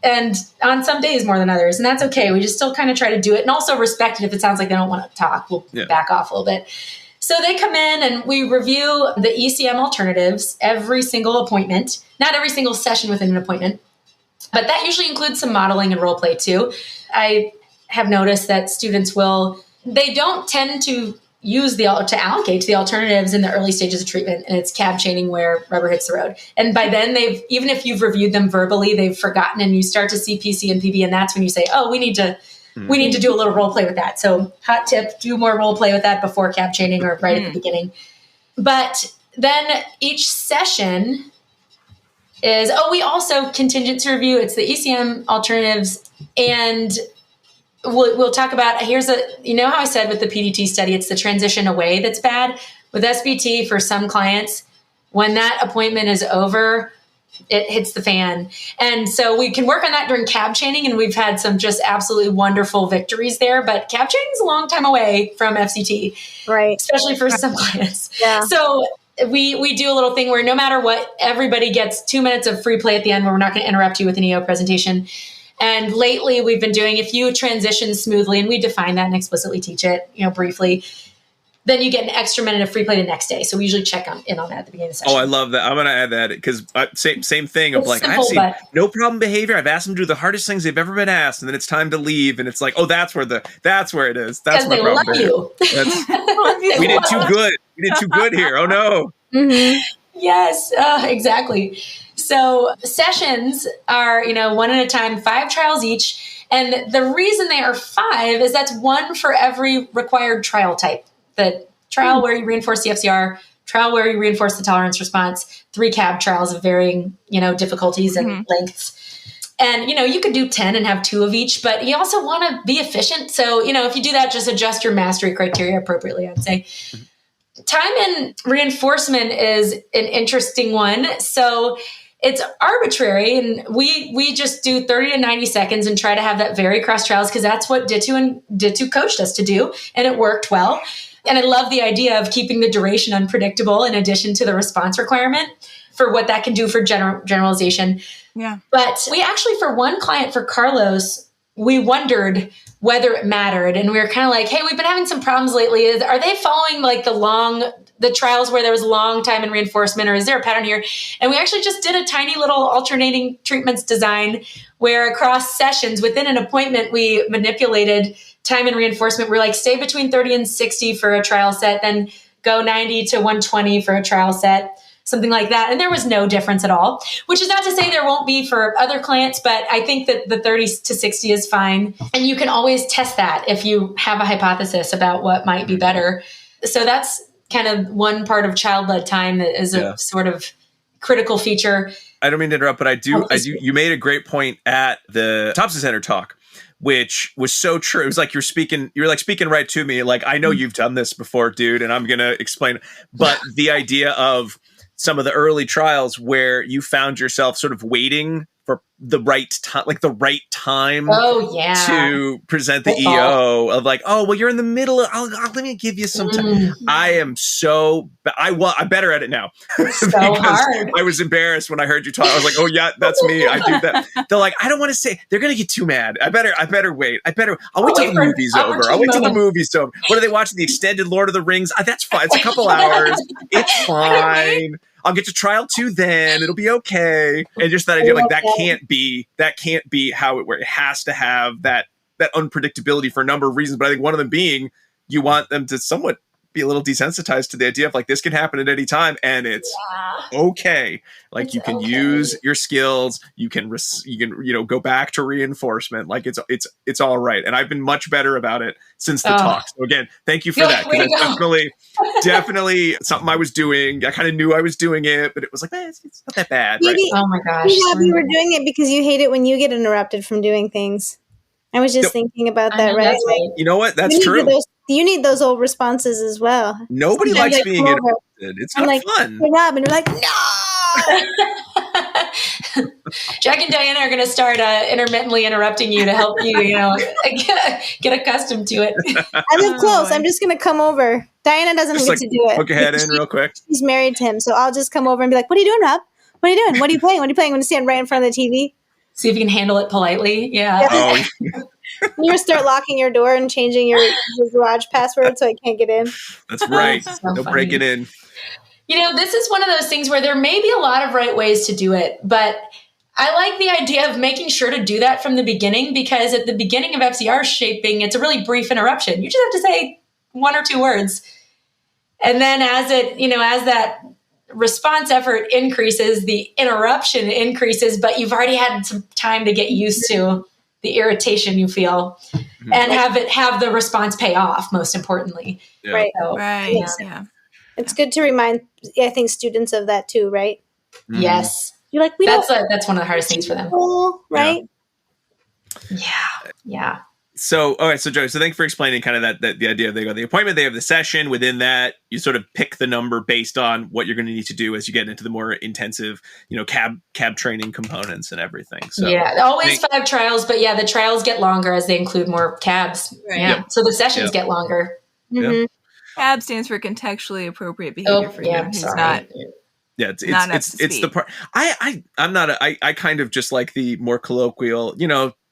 and on some days more than others. And that's okay. We just still kind of try to do it, and also respect it. If it sounds like they don't want to talk, we'll back off a little bit. So they come in and we review the ECM alternatives every single appointment, not every single session within an appointment. But that usually includes some modeling and role play too. I have noticed that students they don't tend to to allocate to the alternatives in the early stages of treatment, and it's cab chaining where rubber hits the road. And by then even if you've reviewed them verbally, they've forgotten, and you start to see PC and PB, and that's when you say, oh, we need to do a little role play with that. So hot tip, do more role play with that before cab chaining or right at the beginning. But then each session, is, we also contingency review. It's the ECM alternatives. And we'll talk about, how I said with the PDT study, it's the transition away that's bad. With SBT, for some clients, when that appointment is over, it hits the fan. And so we can work on that during cab chaining, and we've had some just absolutely wonderful victories there. But cab chaining is a long time away from FCT, right? Especially for some clients. Yeah. So we do a little thing where no matter what, everybody gets 2 minutes of free play at the end where we're not going to interrupt you with an EO presentation. And lately we've been doing, if you transition smoothly, and we define that and explicitly teach it, briefly, then you get an extra minute of free play the next day. So we usually check in on that at the beginning of the session. Oh, I love that. I'm going to add that because same thing of It's I've seen but no problem behavior. I've asked them to do the hardest things they've ever been asked, and then it's time to leave, and it's like, oh, that's where it is. That's my problem. Love you. We did too good. We did too good here. Oh no. Mm-hmm. Yes, exactly. So sessions are, one at a time, 5 trials each. And the reason they are 5 is that's 1 for every required trial type. The trial where you reinforce the FCR, trial where you reinforce the tolerance response, 3 cab trials of varying, difficulties and lengths. And, you could do 10 and have 2 of each, but you also want to be efficient. So, if you do that, just adjust your mastery criteria appropriately, I'd say. Time and reinforcement is an interesting one. So it's arbitrary, and we just do 30 to 90 seconds and try to have that vary across trials because that's what Ditu coached us to do, and it worked well. And I love the idea of keeping the duration unpredictable in addition to the response requirement for what that can do for generalization. Yeah. But we actually, for one client, for Carlos, we wondered whether it mattered. And we were kind of like, hey, we've been having some problems lately. Are they following the trials where there was long time and reinforcement, or is there a pattern here? And we actually just did a tiny little alternating treatments design where across sessions within an appointment, we manipulated time and reinforcement. We're like, stay between 30 and 60 for a trial set, then go 90 to 120 for a trial set, something like that. And there was no difference at all, which is not to say there won't be for other clients, but I think that the 30 to 60 is fine. And you can always test that if you have a hypothesis about what might be better. So that's kind of one part of child-led time that is a sort of critical feature. I don't mean to interrupt, but I do. You made a great point at the Thompson Center talk, which was so true. It was like you're speaking right to me. Like, I know you've done this before, dude, and I'm going to explain. But the idea of some of the early trials where you found yourself sort of waiting for the right time, to present the EO of like, oh, well, you're in the middle of, let me give you some time. I am I'm better at it now. So hard. I was embarrassed when I heard you talk. I was like, oh yeah, that's me. I do that. They're like, I don't want to say, they're going to get too mad. I better wait. I'll wait till the movie's over. What are they watching? The extended Lord of the Rings? That's fine. It's a couple hours. It's fine. I'll get to trial 2 then. It'll be okay. And just that idea, like that can't be how it works. It has to have that unpredictability for a number of reasons. But I think one of them being you want them to somewhat be a little desensitized to the idea of like this can happen at any time and it's okay. Like you can use your skills. You can go back to reinforcement. Like it's all right. And I've been much better about it since the talk. So again, thank you for that. Because it's definitely something I was doing. I kind of knew I was doing it, but it was like, it's not that bad. Right? Oh my gosh. You were doing it because you hate it when you get interrupted from doing things. I was just thinking about that, right? Right. You know what? That's true. You need those old responses as well. Nobody likes being interrupted. It's not fun. Good job. And you're like, no! Jack and Diana are going to start intermittently interrupting you to help you, get accustomed to it. I live close. I'm just going to come over. Diana doesn't get to do it. Poke your head in real quick. She's married to him. So I'll just come over and be like, what are you doing, Rob? What are you doing? What are you playing? What are you playing? I'm going to stand right in front of the TV. See if you can handle it politely. Yeah. Oh. You just start locking your door and changing your garage password so I can't get in. That's right. So Don't break it in. This is one of those things where there may be a lot of right ways to do it, but I like the idea of making sure to do that from the beginning, because at the beginning of FCR shaping, it's a really brief interruption. You just have to say 1 or 2 words. And then as that response effort increases, the interruption increases, but you've already had some time to get used to the irritation you feel and have the response pay off, most importantly. Yeah. Right. So, Yeah. It's good to remind, I think, students of that too, right? Yes. You're like, that's one of the hardest things for them. Right? Yeah. So, all right. So, Joey, thank you for explaining kind of that the idea of they go the appointment, they have the session. Within that, you sort of pick the number based on what you're going to need to do as you get into the more intensive, cab training components and everything. So, always 5 trials, but the trials get longer as they include more cabs. Right. Yeah. So the sessions get longer. Mm-hmm. CAB stands for contextually appropriate behavior for you. Who's not. Yeah, it's the part. I'm not. I kind of just like the more colloquial,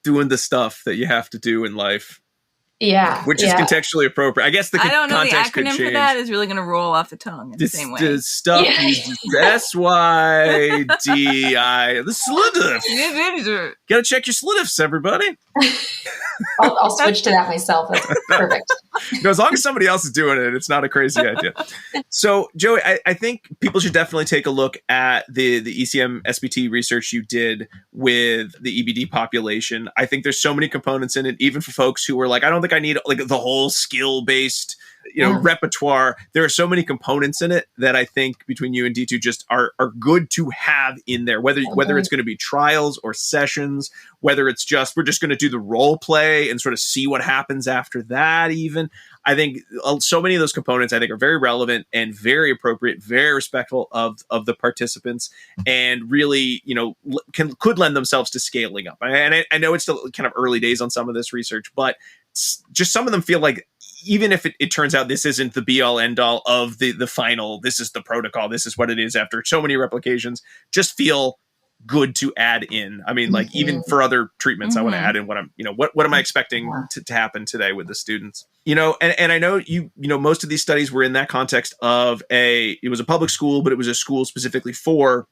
doing the stuff that you have to do in life. Yeah, which is contextually appropriate. I guess the context could change. The acronym for that is really going to roll off the tongue in the same way. The stuff SYDI. The SLIDIF. Got to check your SLIDIFs, everybody. I'll switch to that myself. That's perfect. As long as somebody else is doing it, it's not a crazy idea. So, Joey, I think people should definitely take a look at the ECM SBT research you did with the EBD population. I think there's so many components in it, even for folks who were like, I don't think I need like the whole skill-based repertoire. There are so many components in it that I think between you and D2 just are good to have in there, whether it's going to be trials or sessions, whether it's just we're just going to do the role play and sort of see what happens after that. Even I think so many of those components I think are very relevant and very appropriate, very respectful of the participants, and really could lend themselves to scaling up. And I know it's still kind of early days on some of this research, but just some of them feel like, even if it turns out this isn't the be all end all of the final, this is the protocol, this is what it is after so many replications, just feel good to add in. I mean, like even for other treatments, I want to add in what I'm, what am I expecting to happen today with the students, and I know most of these studies were in that context of it was a public school, but it was a school specifically for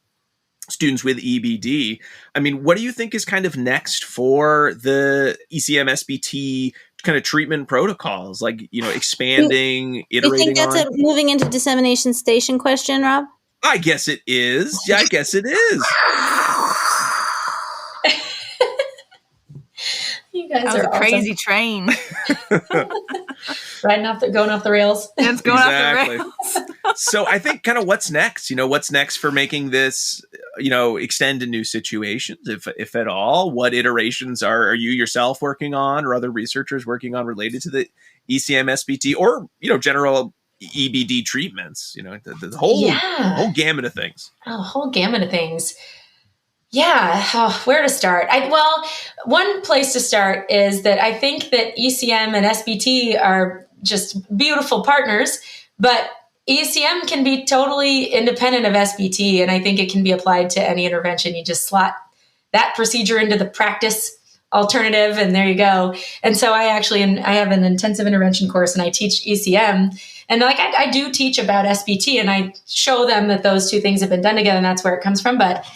students with EBD. I mean, what do you think is kind of next for the ECM SBT kind of treatment protocols, like, expanding, iterating? You think that's a moving into dissemination station question, Rob? I guess it is. Yeah, I guess it is. You guys that was are a crazy train. Going off the rails. It's going off the rails. So I think kind of what's next, what's next for making this, extend to new situations, if at all. What iterations are you yourself working on, or other researchers working on related to the ECM SBT, or, general EBD treatments, the whole gamut of things. Oh, whole gamut of things. Yeah. Where to start? One place to start is that I think that ECM and SBT are just beautiful partners, but ECM can be totally independent of SBT. And I think it can be applied to any intervention. You just slot that procedure into the practice alternative, and there you go. And so I have an intensive intervention course, and I teach ECM. And I do teach about SBT, and I show them that those two things have been done together, and that's where it comes from. But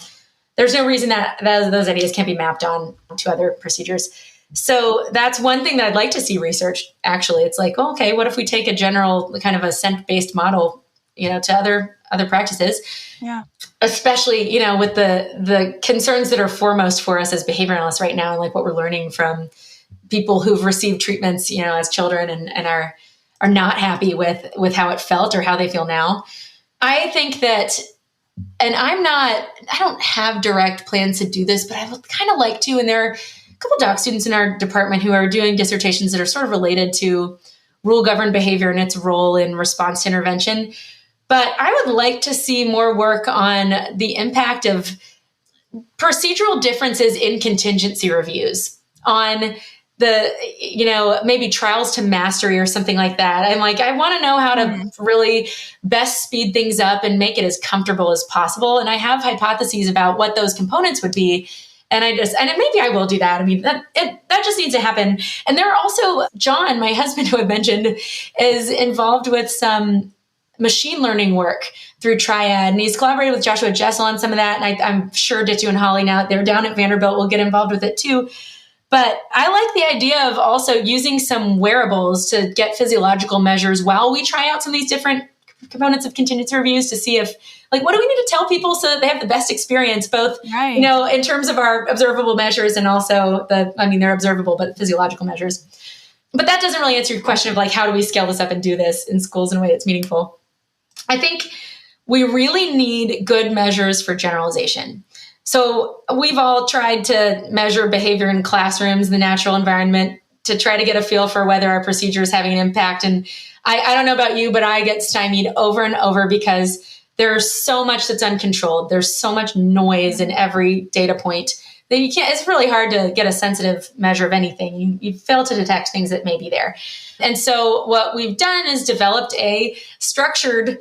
there's no reason that those ideas can't be mapped on to other procedures. So that's one thing that I'd like to see researched. Actually, it's like, okay, what if we take a general kind of a scent-based model, to other practices? Yeah. Especially, with the concerns that are foremost for us as behavior analysts right now, and like what we're learning from people who've received treatments, as children and are not happy with how it felt or how they feel now. I think that, and I don't have direct plans to do this, but I would kind of like to, and there are a couple doc students in our department who are doing dissertations that are sort of related to rule-governed behavior and its role in response to intervention. But I would like to see more work on the impact of procedural differences in contingency reviews on the, maybe trials to mastery or something like that. I'm like, I want to know how to really best speed things up and make it as comfortable as possible. And I have hypotheses about what those components would be. And maybe I will do that. I mean, that just needs to happen. And there are also, John, my husband, who I mentioned, is involved with some machine learning work through Triad. And he's collaborated with Joshua Jessel on some of that. And I'm sure Ditu and Holly, now they're down at Vanderbilt, will get involved with it too. But I like the idea of also using some wearables to get physiological measures while we try out some of these different components of contingency reviews to see if, like, what do we need to tell people so that they have the best experience, both, in terms of our observable measures and also they're observable, but physiological measures. But that doesn't really answer your question of like, how do we scale this up and do this in schools in a way that's meaningful? I think we really need good measures for generalization. So we've all tried to measure behavior in classrooms, the natural environment, to try to get a feel for whether our procedure is having an impact. And I don't know about you, but I get stymied over and over because there's so much that's uncontrolled. There's so much noise in every data point that you can't, it's really hard to get a sensitive measure of anything. You fail to detect things that may be there. And so what we've done is developed a structured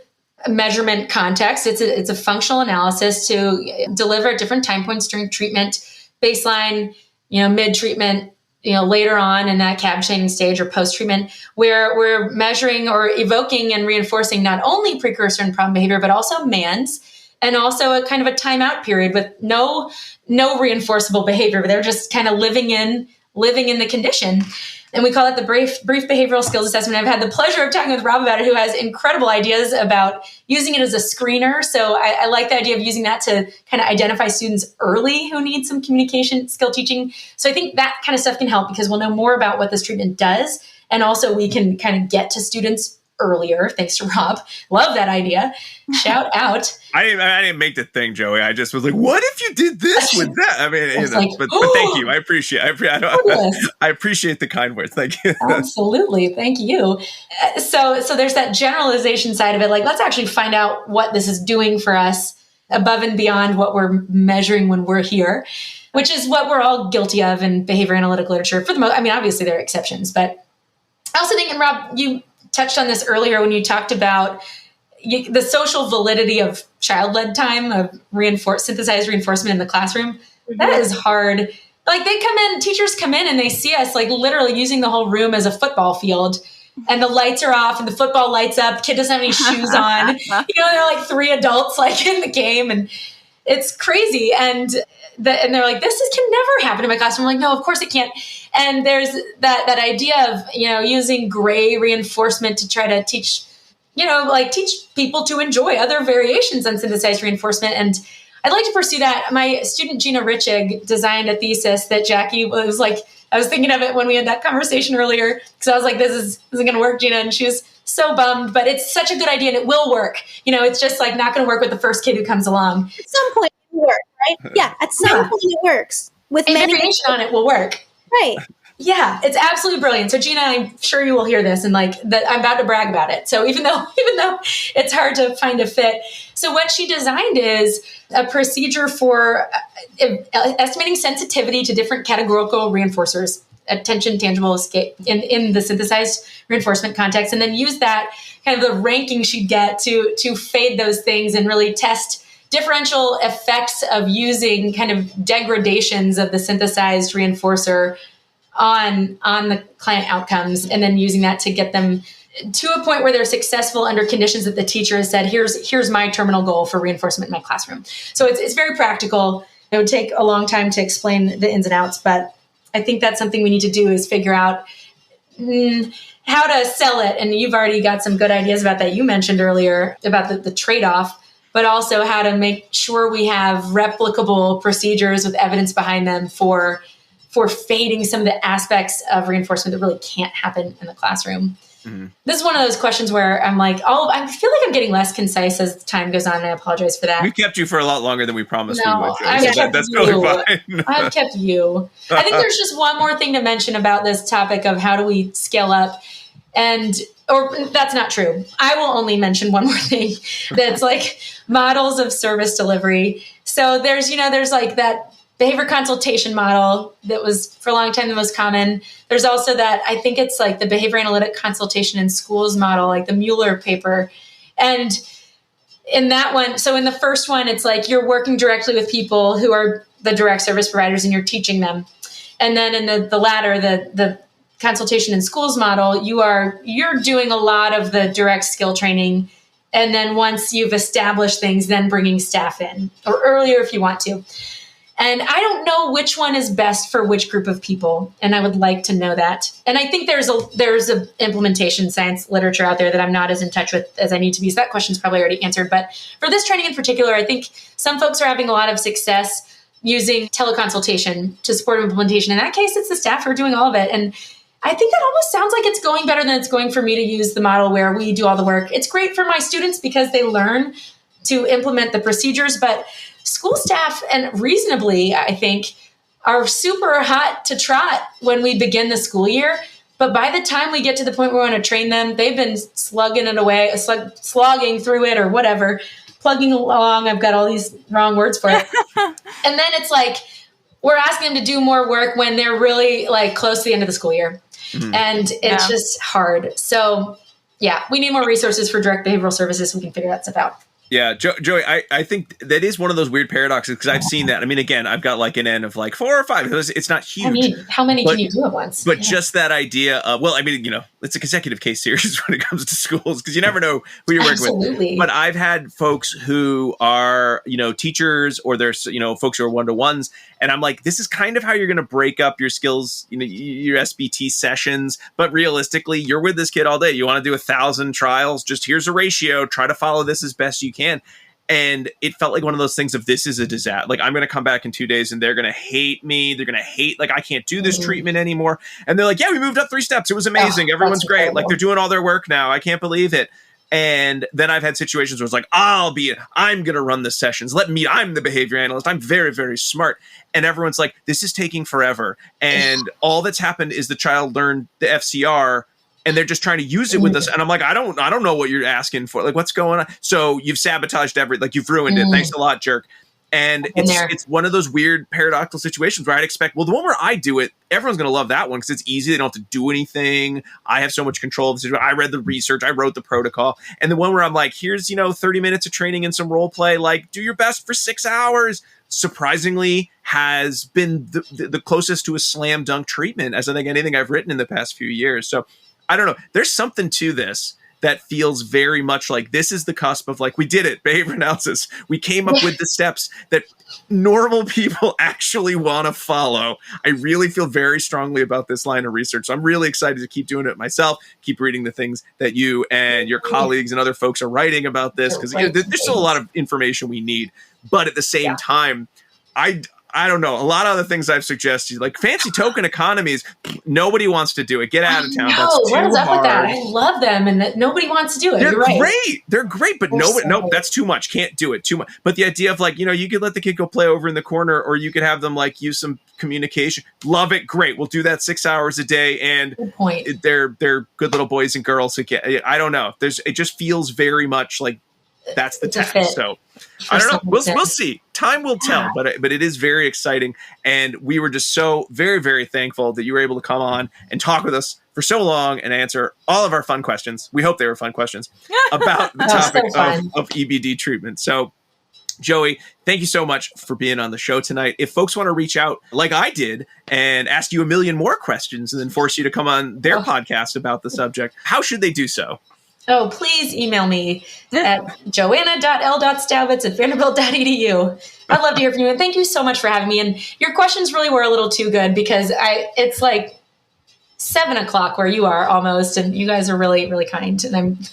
measurement context. It's a functional analysis to deliver at different time points during treatment, baseline, mid-treatment, later on in that cab chaining stage or post-treatment, where we're measuring or evoking and reinforcing not only precursor and problem behavior, but also MANs, and also a kind of a timeout period with no reinforceable behavior, but they're just kind of living in the condition. And we call it the brief behavioral skills assessment. I've had the pleasure of talking with Rob about it, who has incredible ideas about using it as a screener. So I like the idea of using that to kind of identify students early who need some communication skill teaching. So I think that kind of stuff can help because we'll know more about what this treatment does. And also we can kind of get to students earlier, thanks to Rob. Love that idea. Shout out. I didn't make the thing, Joey. I just was like, what if you did this with that? I mean, but thank you. I appreciate the kind words. Thank you. Absolutely. Thank you. So there's that generalization side of it. Like, let's actually find out what this is doing for us above and beyond what we're measuring when we're here, which is what we're all guilty of in behavior analytic literature for the most. I mean, obviously there are exceptions, but I also think, and Rob, you touched on this earlier when you talked about the social validity of child-led time, of synthesized reinforcement in the classroom. Mm-hmm. That is hard. Like teachers come in and they see us like literally using the whole room as a football field, and the lights are off and the football lights up. Kid doesn't have any shoes on. There are like 3 adults like in the game, and it's crazy. And they're like, this can never happen in my classroom. I'm like, no, of course it can't. And there's that idea of, using gray reinforcement to try to teach people to enjoy other variations on synthesized reinforcement. And I'd like to pursue that. My student, Gina Richig, designed a thesis that Jackie was like, I was thinking of it when we had that conversation earlier, because I was like, this isn't going to work, Gina. And she was so bummed, but it's such a good idea and it will work. It's just like not going to work with the first kid who comes along. At some point it will work, right? Yeah, at some point it works. With many variation on it will work. Right. Yeah, it's absolutely brilliant. So Gina, I'm sure you will hear this and I'm about to brag about it. So even though it's hard to find a fit. So what she designed is a procedure for estimating sensitivity to different categorical reinforcers, attention, tangible, escape in the synthesized reinforcement context, and then use that kind of the ranking she'd get to fade those things and really test differential effects of using kind of degradations of the synthesized reinforcer on the client outcomes, and then using that to get them to a point where they're successful under conditions that the teacher has said, here's my terminal goal for reinforcement in my classroom. So it's very practical. It would take a long time to explain the ins and outs, but I think that's something we need to do is figure out how to sell it. And you've already got some good ideas about that. You mentioned earlier about the trade-off, but also how to make sure we have replicable procedures with evidence behind them for fading some of the aspects of reinforcement that really can't happen in the classroom. Mm-hmm. This is one of those questions where I'm like, I feel like I'm getting less concise as time goes on, and I apologize for that. We kept you for a lot longer than we promised we would. That's totally fine. I've kept you. I think there's just one more thing to mention about this topic of how do we scale up, or that's not true. I will only mention one more thing that's like models of service delivery. So there's like that behavior consultation model that was for a long time the most common. There's also that, I think it's like the behavior analytic consultation in schools model, like the Mueller paper. And in that one, so in the first one, it's like you're working directly with people who are the direct service providers and you're teaching them. And then in the latter, the consultation in schools model, you're doing a lot of the direct skill training. And then once you've established things, then bringing staff in, or earlier if you want to. And I don't know which one is best for which group of people, and I would like to know that. And I think there's a implementation science literature out there that I'm not as in touch with as I need to be. So that question's probably already answered. But for this training in particular, I think some folks are having a lot of success using teleconsultation to support implementation. In that case, it's the staff who are doing all of it. And I think that almost sounds like it's going better than it's going for me to use the model where we do all the work. It's great for my students because they learn to implement the procedures, but school staff, and reasonably, I think, are super hot to trot when we begin the school year. But by the time we get to the point where we want to train them, they've been slugging it away, slogging through it or whatever, plugging along. I've got all these wrong words for it. And then it's like, we're asking them to do more work when they're really like close to the end of the school year. And it's just hard. So yeah, we need more resources for direct behavioral services so we can figure that stuff out. Yeah, Joey, I think that is one of those weird paradoxes because I've seen that. I mean, again, I've got like an N of like 4 or 5. It's not huge. I mean, how many can you do at once? But just that idea of, well, I mean, you know, it's a consecutive case series when it comes to schools because you never know who you're working with. But I've had folks who are, you know, teachers or there's, you know, folks who are one-to-ones. And I'm like, this is kind of how you're going to break up your skills, you know, your SBT sessions. But realistically, you're with this kid all day. You want to do 1,000 trials. Just here's a ratio. Try to follow this as best you can. And it felt like one of those things of this is a disaster. Like, I'm going to come back in 2 days and they're going to hate me. They're going to hate, like, I can't do this treatment anymore. And they're like, yeah, we moved up 3 steps. It was amazing. Everyone's great. Incredible. Like, they're doing all their work now. I can't believe it. And then I've had situations where it's like, I'm going to run the sessions. I'm the behavior analyst. I'm very, very smart. And everyone's like, this is taking forever. And all that's happened is the child learned the FCR and they're just trying to use it with us. And I'm like, I don't know what you're asking for. Like, what's going on? So you've sabotaged like you've ruined it. Thanks a lot, jerk. And it's one of those weird paradoxical situations where I'd expect, well, the one where I do it, everyone's going to love that one because it's easy. They don't have to do anything. I have so much control of the situation. I read the research. I wrote the protocol. And the one where I'm like, here's, 30 minutes of training and some role play, like do your best for 6 hours, surprisingly has been the closest to a slam dunk treatment as I think anything I've written in the past few years. So I don't know. There's something to this that feels very much like this is the cusp of like, we did it, behavior analysis. We came up with the steps that normal people actually want to follow. I really feel very strongly about this line of research. So I'm really excited to keep doing it myself, keep reading the things that you and your colleagues and other folks are writing about this because there's still a lot of information we need. But at the same time, I don't know. A lot of other things I've suggested, like fancy token economies, nobody wants to do it. Get out of town. That's too what is up hard. with that? I love them, and that nobody wants to do it. You're right. They're great, but no, that's too much. Can't do it. Too much. But the idea of like, you could let the kid go play over in the corner, or you could have them like use some communication. Love it. Great. We'll do that 6 hours a day, and good point. They're good little boys and girls. I don't know. It just feels very much like that's the task. So I don't know. We'll see. Time will tell, but it is very exciting. And we were just so very, very thankful that you were able to come on and talk with us for so long and answer all of our fun questions. We hope they were fun questions about the topic of EBD treatment. So Joey, thank you so much for being on the show tonight. If folks want to reach out like I did and ask you a million more questions and then force you to come on their podcast about the subject, how should they do so? Oh, please email me at johanna.l.staubitz@vanderbilt.edu. I'd love to hear from you. And thank you so much for having me. And your questions really were a little too good because it's like 7:00 where you are almost. And you guys are really, really kind. And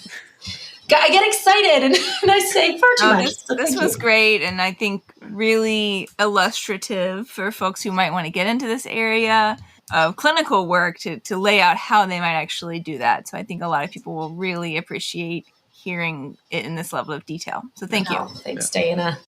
I get excited and I say far too much. This was great. And I think really illustrative for folks who might want to get into this area of clinical work to lay out how they might actually do that. So I think a lot of people will really appreciate hearing it in this level of detail. So thank you. Thanks, Diana.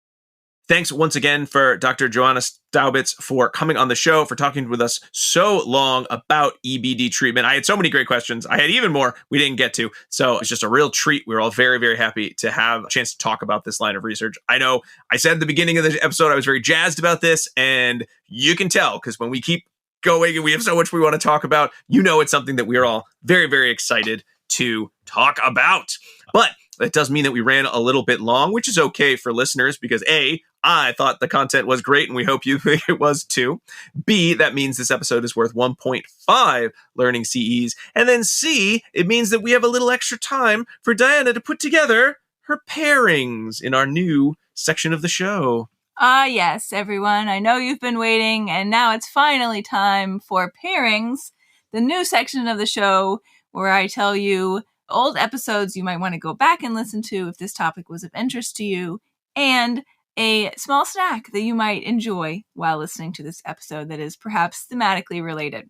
Thanks once again for Dr. Johanna Staubitz for coming on the show, for talking with us so long about EBD treatment. I had so many great questions. I had even more we didn't get to. So it's just a real treat. We were all very, very happy to have a chance to talk about this line of research. I know I said at the beginning of the episode, I was very jazzed about this, and you can tell because when we keep going and we have so much we want to talk about, it's something that we are all very, very excited to talk about. But that does mean that we ran a little bit long, which is okay for listeners because A, I thought the content was great and we hope you think it was too. B, that means this episode is worth 1.5 learning CEs. And then C, it means that we have a little extra time for Diana to put together her pairings in our new section of the show. Yes, everyone. I know you've been waiting, and now it's finally time for Pairings, the new section of the show where I tell you old episodes you might want to go back and listen to if this topic was of interest to you, and a small snack that you might enjoy while listening to this episode that is perhaps thematically related.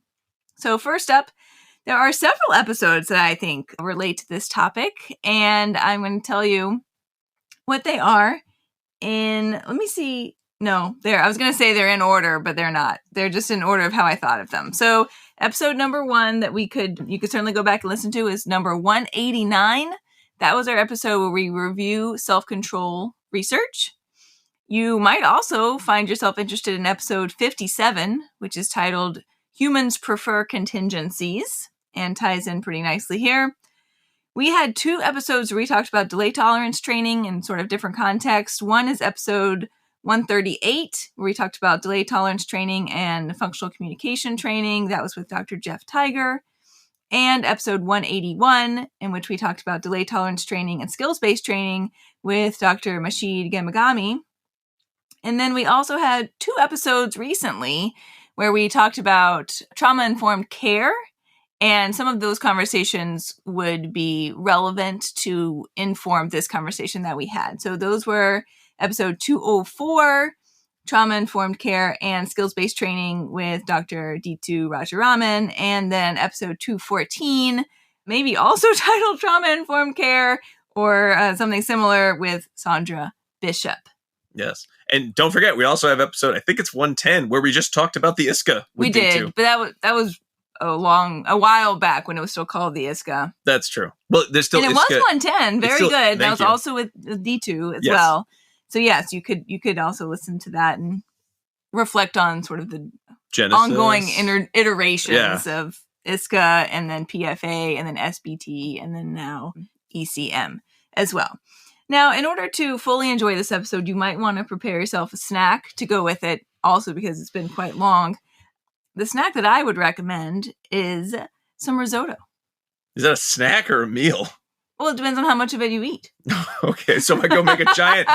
So first up, there are several episodes that I think relate to this topic, and I'm going to tell you what they are in, let me see. No, I was going to say they're in order, but they're not. They're just in order of how I thought of them. So episode number 1 that you could certainly go back and listen to is number 189. That was our episode where we review self-control research. You might also find yourself interested in episode 57, which is titled Humans Prefer Contingencies, and ties in pretty nicely here. We had 2 episodes where we talked about delay tolerance training in sort of different contexts. One is episode 138, where we talked about delay tolerance training and functional communication training. That was with Dr. Jeff Tiger. And episode 181, in which we talked about delay tolerance training and skills-based training with Dr. Mashid Gemagami. And then we also had 2 episodes recently where we talked about trauma-informed care. And some of those conversations would be relevant to inform this conversation that we had. So those were episode 204, Trauma-Informed Care and Skills-Based Training with Dr. Ditu Rajaraman. And then episode 214, maybe also titled Trauma-Informed Care or something similar with Sandra Bishop. Yes. And don't forget, we also have episode, I think it's 110, where we just talked about the ISCA. We did, but that was a while back when it was still called the ISCA. That's true. Well, there's still and it ISCA. Was 110. Very good. That was you. Also with D2 as well. So yes, you could also listen to that and reflect on sort of the Genesis. Ongoing iterations of ISCA and then PFA and then SBT and then now ECM as well. Now, in order to fully enjoy this episode, you might want to prepare yourself a snack to go with it, also because it's been quite long. The snack that I would recommend is some risotto. Is that a snack or a meal? Well, it depends on how much of it you eat. Okay, so I go make a giant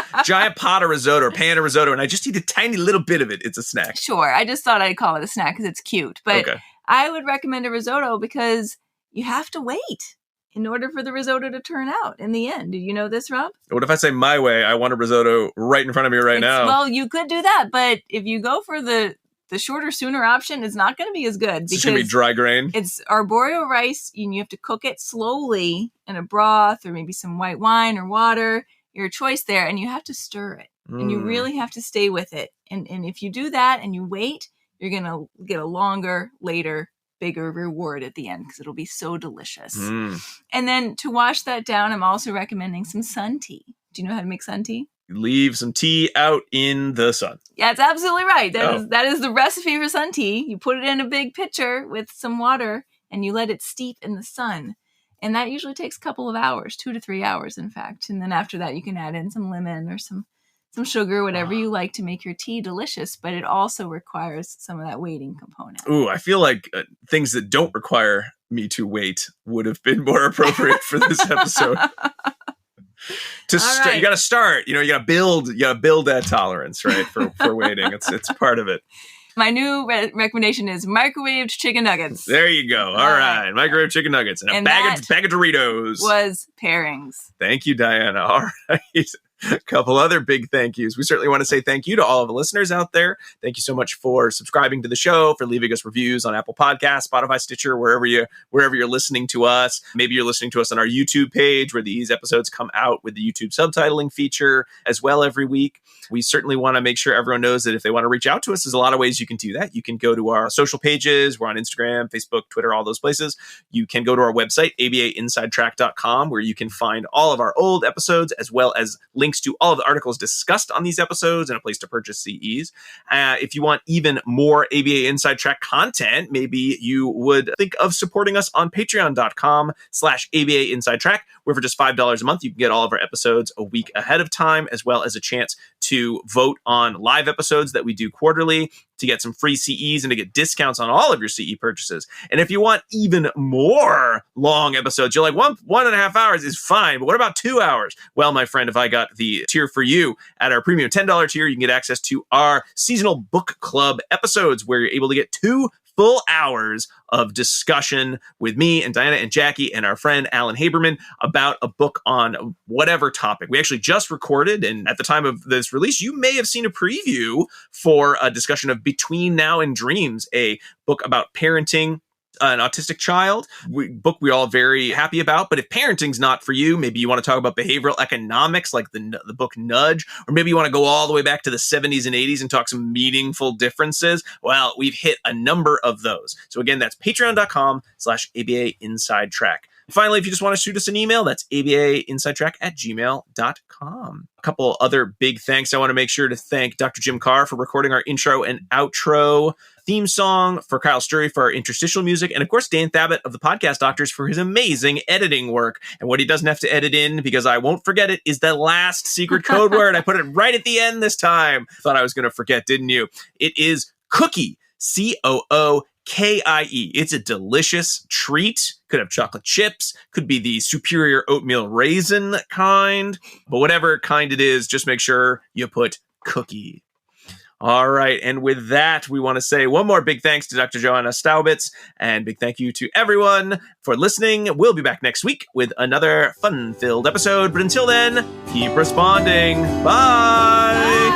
pot of risotto or pan of risotto, and I just eat a tiny little bit of it. It's a snack. Sure, I just thought I'd call it a snack because it's cute. But okay. I would recommend a risotto because you have to wait in order for the risotto to turn out in the end. Did you know this, Rob? What if I say my way? I want a risotto right in front of me now. Well, you could do that, but if you go for the shorter, sooner option, it's not going to be as good. It's going to be dry grain. It's arborio rice, and you have to cook it slowly in a broth or maybe some white wine or water, your choice there, and you have to stir it. And you really have to stay with it. And if you do that and you wait, you're going to get a longer, later, bigger reward at the end because it'll be so delicious. And then to wash that down, I'm also recommending some sun tea. Do you know how to make sun tea? Leave some tea out in the sun. Yeah, that's absolutely right. That is the recipe for sun tea. You put it in a big pitcher with some water and you let it steep in the sun. And that usually takes a couple of hours, 2 to 3 hours, in fact. And then after that, you can add in some lemon or some sugar, whatever you like to make your tea delicious. But it also requires some of that waiting component. Ooh, I feel like things that don't require me to wait would have been more appropriate for this episode. Right. You got to start. You got to build that tolerance, right? For waiting. It's part of it. My new recommendation is microwaved chicken nuggets. There you go. All right. Microwaved chicken nuggets and a bag of Doritos. Was pairings. Thank you, Diana. All right. A couple other big thank yous. We certainly want to say thank you to all of the listeners out there. Thank you so much for subscribing to the show, for leaving us reviews on Apple Podcasts, Spotify, Stitcher, wherever you're listening to us. Maybe you're listening to us on our YouTube page where these episodes come out with the YouTube subtitling feature as well every week. We certainly want to make sure everyone knows that if they want to reach out to us, there's a lot of ways you can do that. You can go to our social pages. We're on Instagram, Facebook, Twitter, all those places. You can go to our website, abainsidetrack.com, where you can find all of our old episodes as well as links to all of the articles discussed on these episodes and a place to purchase CEs. If you want even more ABA Inside Track content, maybe you would think of supporting us on patreon.com/ABA Inside Track, where for just $5 a month, you can get all of our episodes a week ahead of time, as well as a chance to vote on live episodes that we do quarterly, to get some free CEs and to get discounts on all of your CE purchases. And if you want even more long episodes, you're like, 1.5 hours is fine, but what about 2 hours? Well, my friend, if I got the tier for you at our premium $10 tier, you can get access to our seasonal book club episodes where you're able to get 2 full hours of discussion with me and Diana and Jackie and our friend Alan Haberman about a book on whatever topic. We actually just recorded, and at the time of this release, you may have seen a preview for a discussion of Between Now and Dreams, a book about parenting an autistic child, book we're all very happy about. But if parenting's not for you, maybe you want to talk about behavioral economics like the book Nudge, or maybe you want to go all the way back to the 70s and 80s and talk some meaningful differences. Well, we've hit a number of those. So again, that's patreon.com/ABA Inside Track. Finally, if you just want to shoot us an email, that's abainsidetrack@gmail.com. A couple other big thanks. I want to make sure to thank Dr. Jim Carr for recording our intro and outro theme song, for Kyle Sturry for our interstitial music, and of course, Dan Thabit of the Podcast Doctors for his amazing editing work. And what he doesn't have to edit in, because I won't forget it, is the last secret code word. I put it right at the end this time. Thought I was going to forget, didn't you? It is cookie, COOKIE. It's a delicious treat. Could have chocolate chips, could be the superior oatmeal raisin kind, but whatever kind it is, just make sure you put cookie. All right, and with that, we want to say one more big thanks to Dr. Johanna Staubitz, and big thank you to everyone for listening. We'll be back next week with another fun-filled episode, but until then, keep responding. Bye!